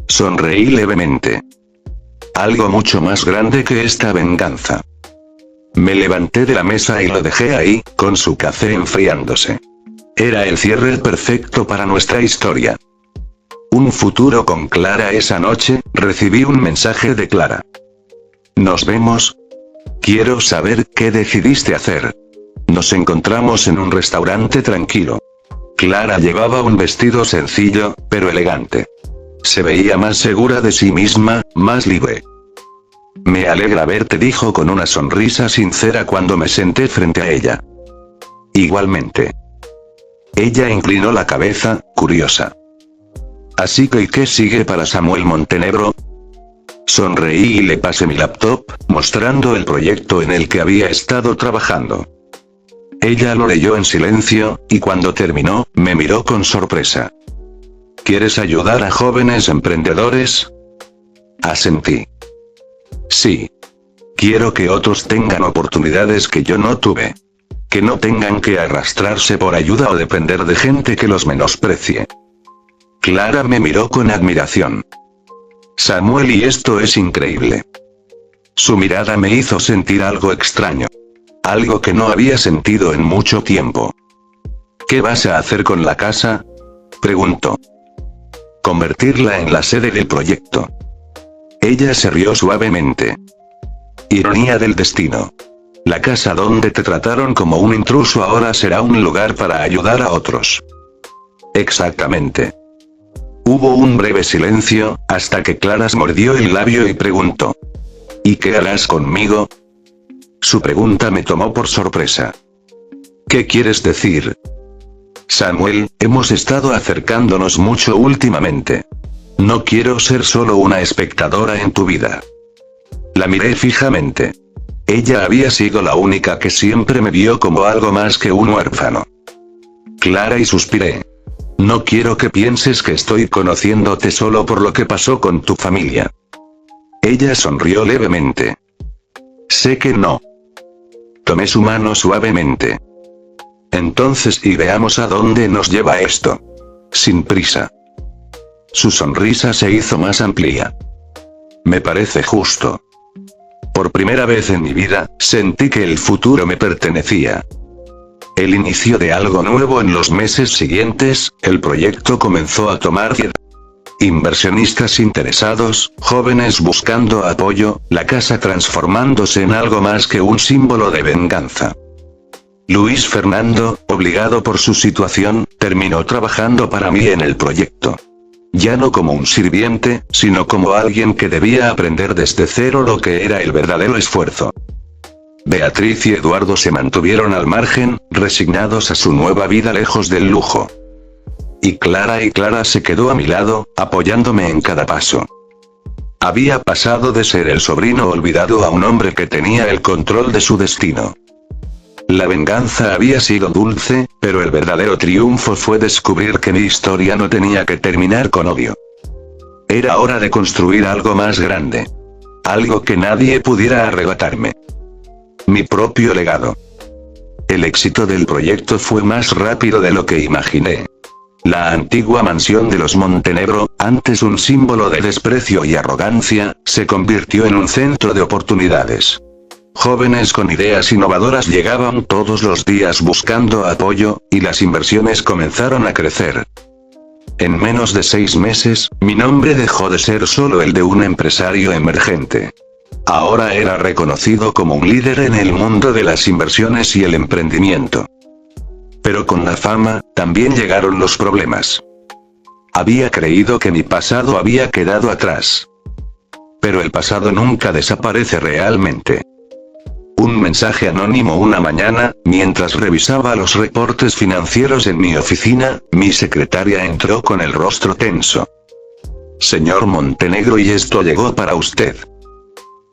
S1: Sonreí levemente. Algo mucho más grande que esta venganza. Me levanté de la mesa y lo dejé ahí, con su café enfriándose. Era el cierre perfecto para nuestra historia. Un futuro con Clara. Esa noche, recibí un mensaje de Clara. ¿Nos vemos? Quiero saber qué decidiste hacer. Nos encontramos en un restaurante tranquilo. Clara llevaba un vestido sencillo, pero elegante. Se veía más segura de sí misma, más libre. Me alegra verte, dijo con una sonrisa sincera cuando me senté frente a ella. Igualmente. Ella inclinó la cabeza, curiosa. Así que ¿y qué sigue para Samuel Montenegro? Sonreí y le pasé mi laptop, mostrando el proyecto en el que había estado trabajando. Ella lo leyó en silencio, y cuando terminó, me miró con sorpresa. ¿Quieres ayudar a jóvenes emprendedores? Asentí. Sí. Quiero que otros tengan oportunidades que yo no tuve. Que no tengan que arrastrarse por ayuda o depender de gente que los menosprecie. Clara me miró con admiración. Samuel, y esto es increíble. Su mirada me hizo sentir algo extraño. Algo que no había sentido en mucho tiempo. ¿Qué vas a hacer con la casa? Preguntó. Convertirla en la sede del proyecto. Ella se rió suavemente. Ironía del destino. La casa donde te trataron como un intruso ahora será un lugar para ayudar a otros. Exactamente. Hubo un breve silencio, hasta que Clara mordió el labio y preguntó. ¿Y qué harás conmigo? Su pregunta me tomó por sorpresa. ¿Qué quieres decir? Samuel, hemos estado acercándonos mucho últimamente. No quiero ser solo una espectadora en tu vida. La miré fijamente. Ella había sido la única que siempre me vio como algo más que un huérfano. Clara, y suspiré. No quiero que pienses que estoy conociéndote solo por lo que pasó con tu familia. Ella sonrió levemente. Sé que no. Tomé su mano suavemente. Entonces, y veamos a dónde nos lleva esto. Sin prisa. Su sonrisa se hizo más amplia. Me parece justo. Por primera vez en mi vida, sentí que el futuro me pertenecía. El inicio de algo nuevo. En los meses siguientes, el proyecto comenzó a tomar vida. Inversionistas interesados, jóvenes buscando apoyo, la casa transformándose en algo más que un símbolo de venganza. Luis Fernando, obligado por su situación, terminó trabajando para mí en el proyecto. Ya no como un sirviente, sino como alguien que debía aprender desde cero lo que era el verdadero esfuerzo. Beatriz y Eduardo se mantuvieron al margen, resignados a su nueva vida lejos del lujo. Y Clara se quedó a mi lado, apoyándome en cada paso. Había pasado de ser el sobrino olvidado a un hombre que tenía el control de su destino. La venganza había sido dulce, pero el verdadero triunfo fue descubrir que mi historia no tenía que terminar con odio. Era hora de construir algo más grande. Algo que nadie pudiera arrebatarme. Mi propio legado. El éxito del proyecto fue más rápido de lo que imaginé. La antigua mansión de los Montenegro, antes un símbolo de desprecio y arrogancia, se convirtió en un centro de oportunidades. Jóvenes con ideas innovadoras llegaban todos los días buscando apoyo, y las inversiones comenzaron a crecer. En menos de 6 meses, mi nombre dejó de ser solo el de un empresario emergente. Ahora era reconocido como un líder en el mundo de las inversiones y el emprendimiento. Pero con la fama, también llegaron los problemas. Había creído que mi pasado había quedado atrás. Pero el pasado nunca desaparece realmente. Un mensaje anónimo una mañana, mientras revisaba los reportes financieros en mi oficina, mi secretaria entró con el rostro tenso. Señor Montenegro, y esto llegó para usted.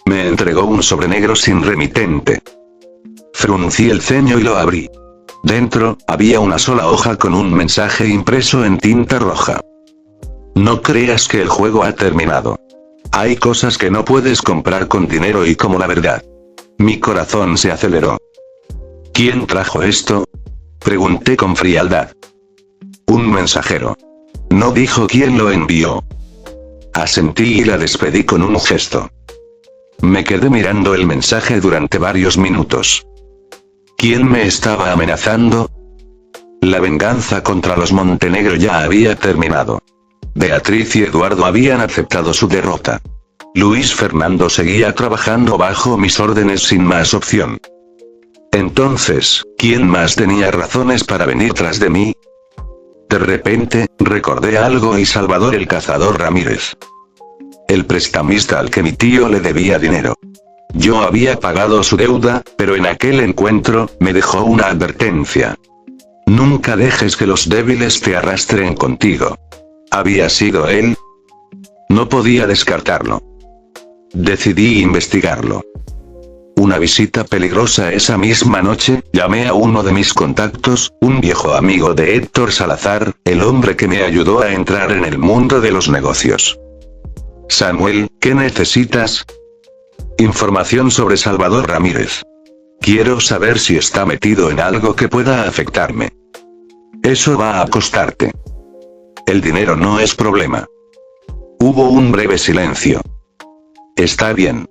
S1: Me entregó un sobre negro sin remitente. Fruncí el ceño y lo abrí. Dentro, había una sola hoja con un mensaje impreso en tinta roja. No creas que el juego ha terminado. Hay cosas que no puedes comprar con dinero y como la verdad. Mi corazón se aceleró. ¿Quién trajo esto? Pregunté con frialdad. Un mensajero. No dijo quién lo envió. Asentí y la despedí con un gesto. Me quedé mirando el mensaje durante varios minutos. ¿Quién me estaba amenazando? La venganza contra los Montenegro ya había terminado. Beatriz y Eduardo habían aceptado su derrota. Luis Fernando seguía trabajando bajo mis órdenes sin más opción. Entonces, ¿quién más tenía razones para venir tras de mí? De repente, recordé algo y Salvador el Cazador Ramírez. El prestamista al que mi tío le debía dinero. Yo había pagado su deuda, pero en aquel encuentro, me dejó una advertencia. Nunca dejes que los débiles te arrastren contigo. ¿Había sido él? No podía descartarlo. Decidí investigarlo. Una visita peligrosa esa misma noche, llamé a uno de mis contactos, un viejo amigo de Héctor Salazar, el hombre que me ayudó a entrar en el mundo de los negocios. Samuel, ¿qué necesitas? Información sobre Salvador Ramírez. Quiero saber si está metido en algo que pueda afectarme. Eso va a costarte. El dinero no es problema. Hubo un breve silencio. Está bien.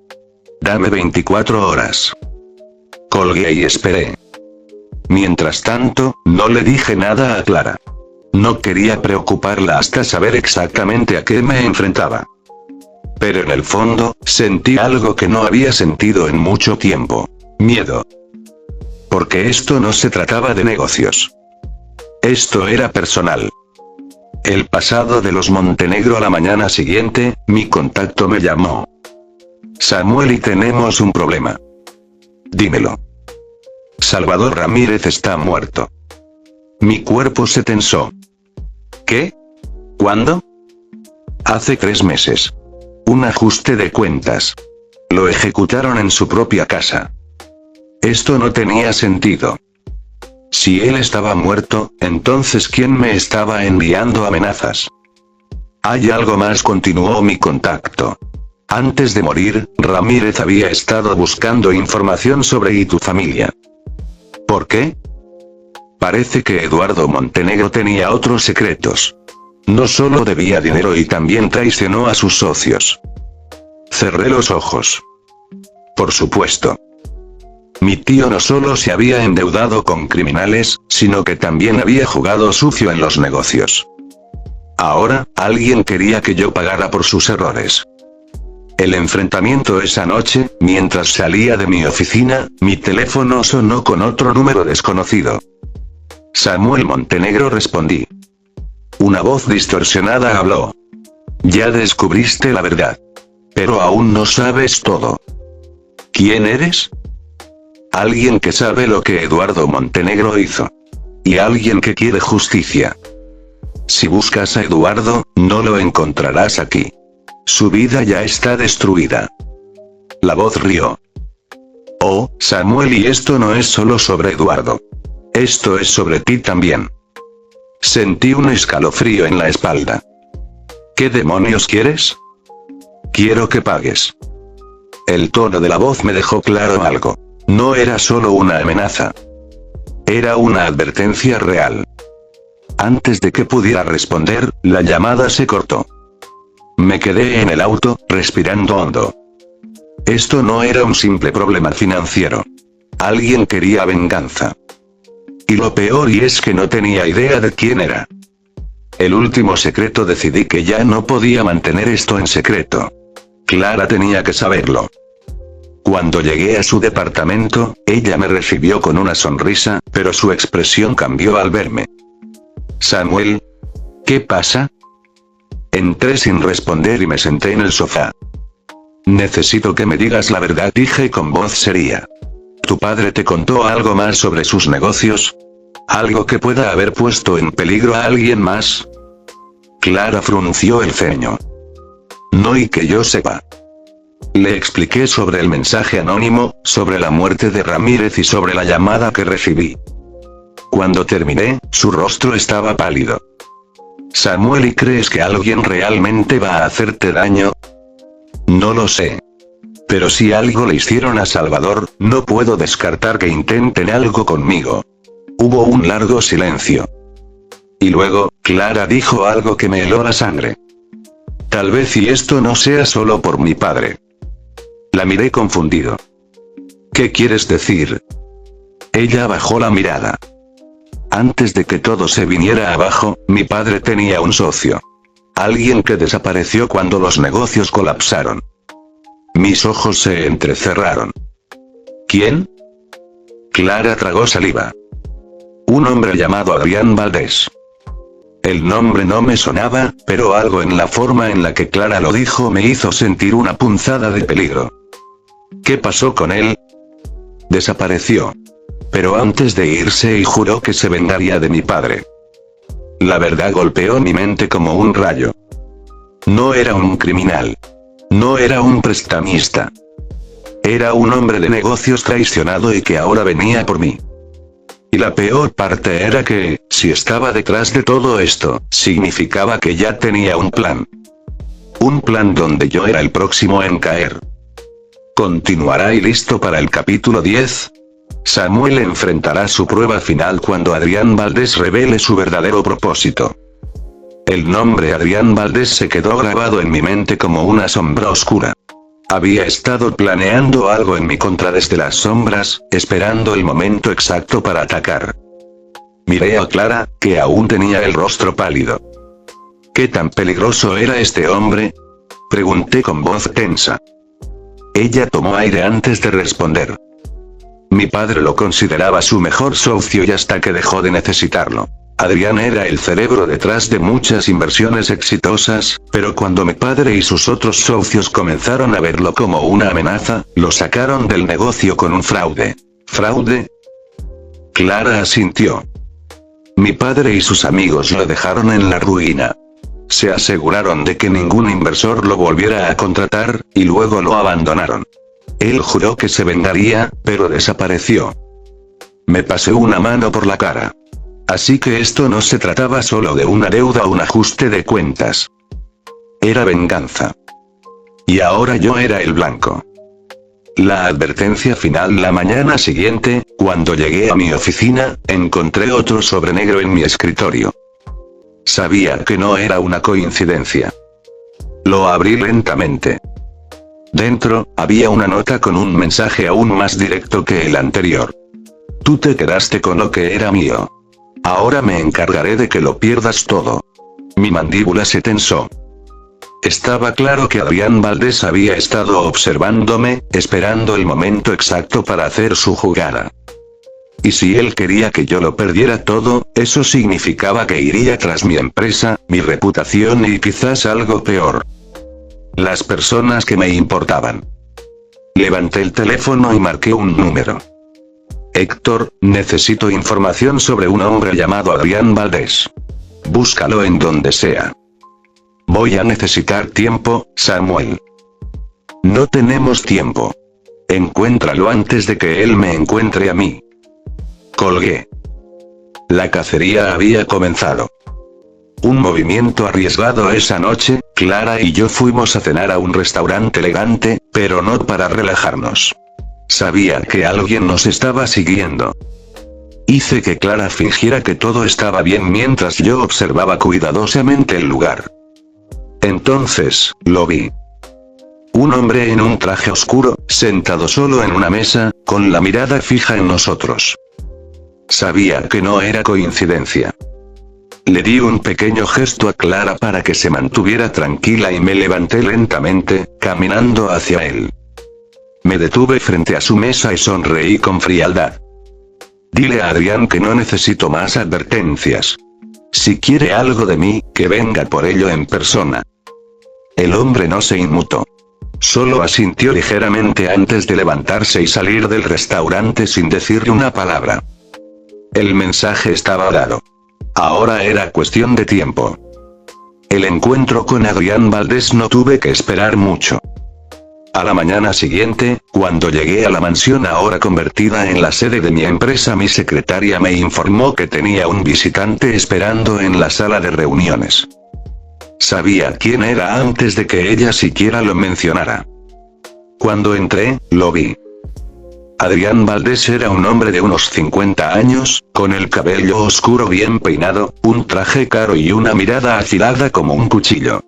S1: Dame 24 horas. Colgué y esperé. Mientras tanto, no le dije nada a Clara. No quería preocuparla hasta saber exactamente a qué me enfrentaba. Pero en el fondo, sentí algo que no había sentido en mucho tiempo. Miedo. Porque esto no se trataba de negocios. Esto era personal. El pasado de los Montenegro. A la mañana siguiente, mi contacto me llamó. Samuel, y tenemos un problema. Dímelo. Salvador Ramírez está muerto. Mi cuerpo se tensó. ¿Qué? ¿Cuándo? Hace 3 meses. Un ajuste de cuentas. Lo ejecutaron en su propia casa. Esto no tenía sentido. Si él estaba muerto, entonces ¿quién me estaba enviando amenazas? Hay algo más, continuó mi contacto. Antes de morir, Ramírez había estado buscando información sobre tu familia. ¿Por qué? Parece que Eduardo Montenegro tenía otros secretos. No solo debía dinero y también traicionó a sus socios. Cerré los ojos. Por supuesto. Mi tío no solo se había endeudado con criminales, sino que también había jugado sucio en los negocios. Ahora, alguien quería que yo pagara por sus errores. El enfrentamiento esa noche, mientras salía de mi oficina, mi teléfono sonó con otro número desconocido. Samuel Montenegro, respondí. Una voz distorsionada habló. Ya descubriste la verdad. Pero aún no sabes todo. ¿Quién eres? Alguien que sabe lo que Eduardo Montenegro hizo. Y alguien que quiere justicia. Si buscas a Eduardo, no lo encontrarás aquí. Su vida ya está destruida. La voz rió. Oh, Samuel, y esto no es solo sobre Eduardo. Esto es sobre ti también. Sentí un escalofrío en la espalda. ¿Qué demonios quieres? Quiero que pagues. El tono de la voz me dejó claro algo. No era solo una amenaza. Era una advertencia real. Antes de que pudiera responder, la llamada se cortó. Me quedé en el auto, respirando hondo. Esto no era un simple problema financiero. Alguien quería venganza. Y lo peor es que no tenía idea de quién era. El último secreto, decidí que ya no podía mantener esto en secreto. Clara tenía que saberlo. Cuando llegué a su departamento, ella me recibió con una sonrisa, pero su expresión cambió al verme. Samuel. ¿Qué pasa? Entré sin responder y me senté en el sofá. Necesito que me digas la verdad, dije con voz seria. ¿Tu padre te contó algo más sobre sus negocios? ¿Algo que pueda haber puesto en peligro a alguien más? Clara frunció el ceño. No, y que yo sepa. Le expliqué sobre el mensaje anónimo, sobre la muerte de Ramírez y sobre la llamada que recibí. Cuando terminé, su rostro estaba pálido. Samuel, ¿y crees que alguien realmente va a hacerte daño? No lo sé. Pero si algo le hicieron a Salvador, no puedo descartar que intenten algo conmigo. Hubo un largo silencio. Y luego, Clara dijo algo que me heló la sangre. Tal vez y esto no sea solo por mi padre. La miré confundido. ¿Qué quieres decir? Ella bajó la mirada. Antes de que todo se viniera abajo, mi padre tenía un socio. Alguien que desapareció cuando los negocios colapsaron. Mis ojos se entrecerraron. ¿Quién? Clara tragó saliva. Un hombre llamado Adrián Valdés. El nombre no me sonaba, pero algo en la forma en la que Clara lo dijo me hizo sentir una punzada de peligro. ¿Qué pasó con él? Desapareció. Pero antes de irse y juró que se vengaría de mi padre. La verdad golpeó mi mente como un rayo. No era un criminal. No era un prestamista. Era un hombre de negocios traicionado y que ahora venía por mí. Y la peor parte era que, si estaba detrás de todo esto, significaba que ya tenía un plan. Un plan donde yo era el próximo en caer. Continuará y listo para el capítulo 10. Samuel enfrentará su prueba final cuando Adrián Valdés revele su verdadero propósito. El nombre Adrián Valdés se quedó grabado en mi mente como una sombra oscura. Había estado planeando algo en mi contra desde las sombras, esperando el momento exacto para atacar. Miré a Clara, que aún tenía el rostro pálido. ¿Qué tan peligroso era este hombre? Pregunté con voz tensa. Ella tomó aire antes de responder. Mi padre lo consideraba su mejor socio y hasta que dejó de necesitarlo. Adrián era el cerebro detrás de muchas inversiones exitosas, pero cuando mi padre y sus otros socios comenzaron a verlo como una amenaza, lo sacaron del negocio con un fraude. ¿Fraude? Clara asintió. Mi padre y sus amigos lo dejaron en la ruina. Se aseguraron de que ningún inversor lo volviera a contratar, y luego lo abandonaron. Él juró que se vengaría, pero desapareció. Me pasé una mano por la cara. Así que esto no se trataba solo de una deuda o un ajuste de cuentas. Era venganza. Y ahora yo era el blanco. La advertencia final la mañana siguiente, cuando llegué a mi oficina, encontré otro sobre negro en mi escritorio. Sabía que no era una coincidencia. Lo abrí lentamente. Dentro, había una nota con un mensaje aún más directo que el anterior. Tú te quedaste con lo que era mío. Ahora me encargaré de que lo pierdas todo. Mi mandíbula se tensó. Estaba claro que Adrián Valdés había estado observándome, esperando el momento exacto para hacer su jugada. Y si él quería que yo lo perdiera todo, eso significaba que iría tras mi empresa, mi reputación y quizás algo peor. Las personas que me importaban. Levanté el teléfono y marqué un número. Héctor, necesito información sobre un hombre llamado Adrián Valdés. Búscalo en donde sea. Voy a necesitar tiempo, Samuel. No tenemos tiempo. Encuéntralo antes de que él me encuentre a mí. Colgué. La cacería había comenzado. Un movimiento arriesgado esa noche, Clara y yo fuimos a cenar a un restaurante elegante, pero no para relajarnos. Sabía que alguien nos estaba siguiendo. Hice que Clara fingiera que todo estaba bien mientras yo observaba cuidadosamente el lugar. Entonces, lo vi. Un hombre en un traje oscuro, sentado solo en una mesa, con la mirada fija en nosotros. Sabía que no era coincidencia. Le di un pequeño gesto a Clara para que se mantuviera tranquila y me levanté lentamente, caminando hacia él. Me detuve frente a su mesa y sonreí con frialdad. Dile a Adrián que no necesito más advertencias. Si quiere algo de mí, que venga por ello en persona. El hombre no se inmutó. Solo asintió ligeramente antes de levantarse y salir del restaurante sin decirle una palabra. El mensaje estaba dado. Ahora era cuestión de tiempo. El encuentro con Adrián Valdés no tuve que esperar mucho. A la mañana siguiente, cuando llegué a la mansión ahora convertida en la sede de mi empresa, mi secretaria me informó que tenía un visitante esperando en la sala de reuniones. Sabía quién era antes de que ella siquiera lo mencionara. Cuando entré, lo vi. Adrián Valdés era un hombre de unos 50 años, con el cabello oscuro bien peinado, un traje caro y una mirada afilada como un cuchillo.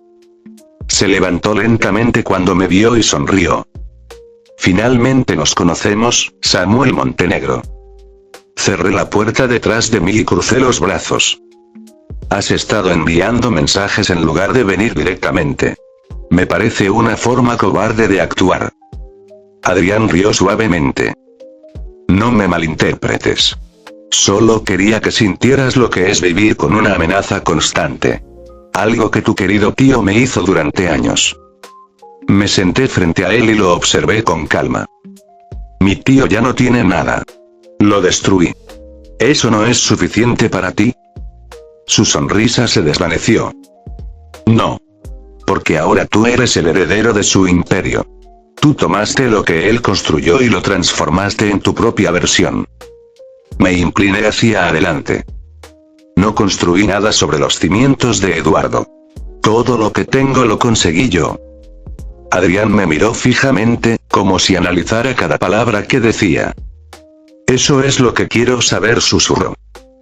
S1: Se levantó lentamente cuando me vio y sonrió. Finalmente nos conocemos, Samuel Montenegro. Cerré la puerta detrás de mí y crucé los brazos. Has estado enviando mensajes en lugar de venir directamente. Me parece una forma cobarde de actuar. Adrián rió suavemente. No me malinterpretes. Solo quería que sintieras lo que es vivir con una amenaza constante. Algo que tu querido tío me hizo durante años. Me senté frente a él y lo observé con calma. Mi tío ya no tiene nada. Lo destruí. ¿Eso no es suficiente para ti? Su sonrisa se desvaneció. No. Porque ahora tú eres el heredero de su imperio. Tú tomaste lo que él construyó y lo transformaste en tu propia versión. Me incliné hacia adelante. No construí nada sobre los cimientos de Eduardo. Todo lo que tengo lo conseguí yo. Adrián me miró fijamente, como si analizara cada palabra que decía. Eso es lo que quiero saber, susurró.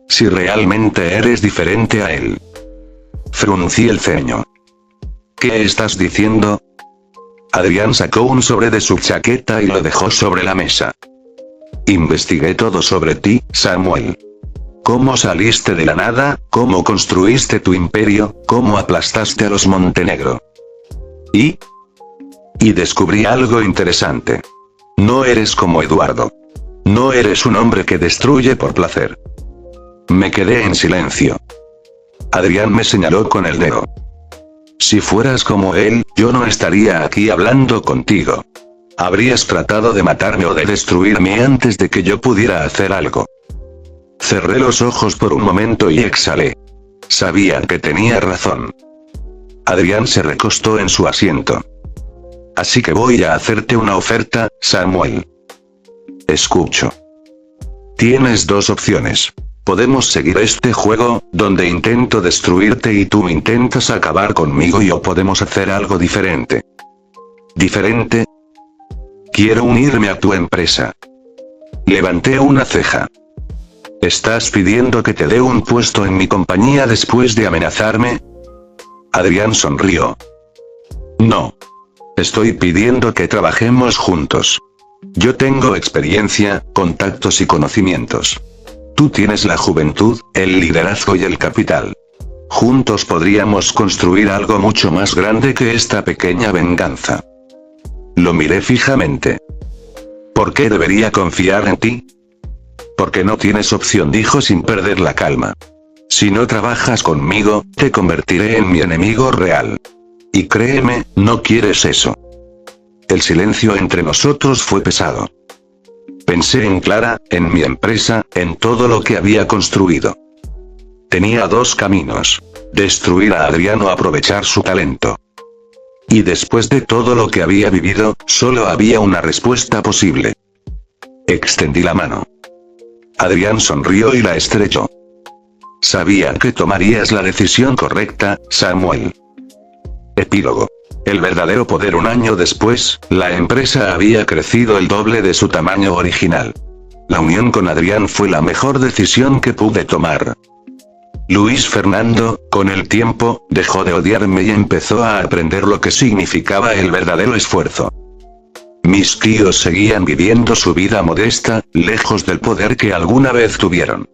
S1: Si realmente eres diferente a él. Fruncí el ceño. ¿Qué estás diciendo? Adrián sacó un sobre de su chaqueta y lo dejó sobre la mesa. Investigué todo sobre ti, Samuel. Cómo saliste de la nada, cómo construiste tu imperio, cómo aplastaste a los Montenegro. Y descubrí algo interesante. No eres como Eduardo. No eres un hombre que destruye por placer. Me quedé en silencio. Adrián me señaló con el dedo. Si fueras como él, yo no estaría aquí hablando contigo. Habrías tratado de matarme o de destruirme antes de que yo pudiera hacer algo. Cerré los ojos por un momento y exhalé. Sabía que tenía razón. Adrián se recostó en su asiento. Así que voy a hacerte una oferta, Samuel. Escucho. Tienes dos opciones. Podemos seguir este juego, donde intento destruirte y tú intentas acabar conmigo, o podemos hacer algo diferente. ¿Diferente? Quiero unirme a tu empresa. Levanté una ceja. ¿Estás pidiendo que te dé un puesto en mi compañía después de amenazarme? Adrián sonrió. No. Estoy pidiendo que trabajemos juntos. Yo tengo experiencia, contactos y conocimientos. Tú tienes la juventud, el liderazgo y el capital. Juntos podríamos construir algo mucho más grande que esta pequeña venganza. Lo miré fijamente. ¿Por qué debería confiar en ti? Porque no tienes opción, dijo sin perder la calma. Si no trabajas conmigo, te convertiré en mi enemigo real. Y créeme, no quieres eso. El silencio entre nosotros fue pesado. Pensé en Clara, en mi empresa, en todo lo que había construido. Tenía dos caminos: destruir a Adrián o aprovechar su talento. Y después de todo lo que había vivido, solo había una respuesta posible. Extendí la mano. Adrián sonrió y la estrechó. Sabía que tomarías la decisión correcta, Samuel. Epílogo. El verdadero poder. Un año después, la empresa había crecido el doble de su tamaño original. La unión con Adrián fue la mejor decisión que pude tomar. Luis Fernando, con el tiempo, dejó de odiarme y empezó a aprender lo que significaba el verdadero esfuerzo. Mis tíos seguían viviendo su vida modesta, lejos del poder que alguna vez tuvieron.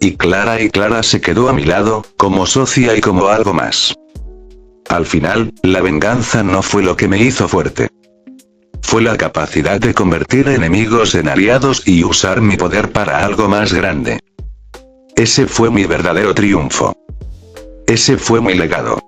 S1: Y Clara se quedó a mi lado, como socia y como algo más. Al final, la venganza no fue lo que me hizo fuerte. Fue fue la capacidad de convertir enemigos en aliados y usar mi poder para algo más grande. Ese fue mi verdadero triunfo. Ese fue mi legado.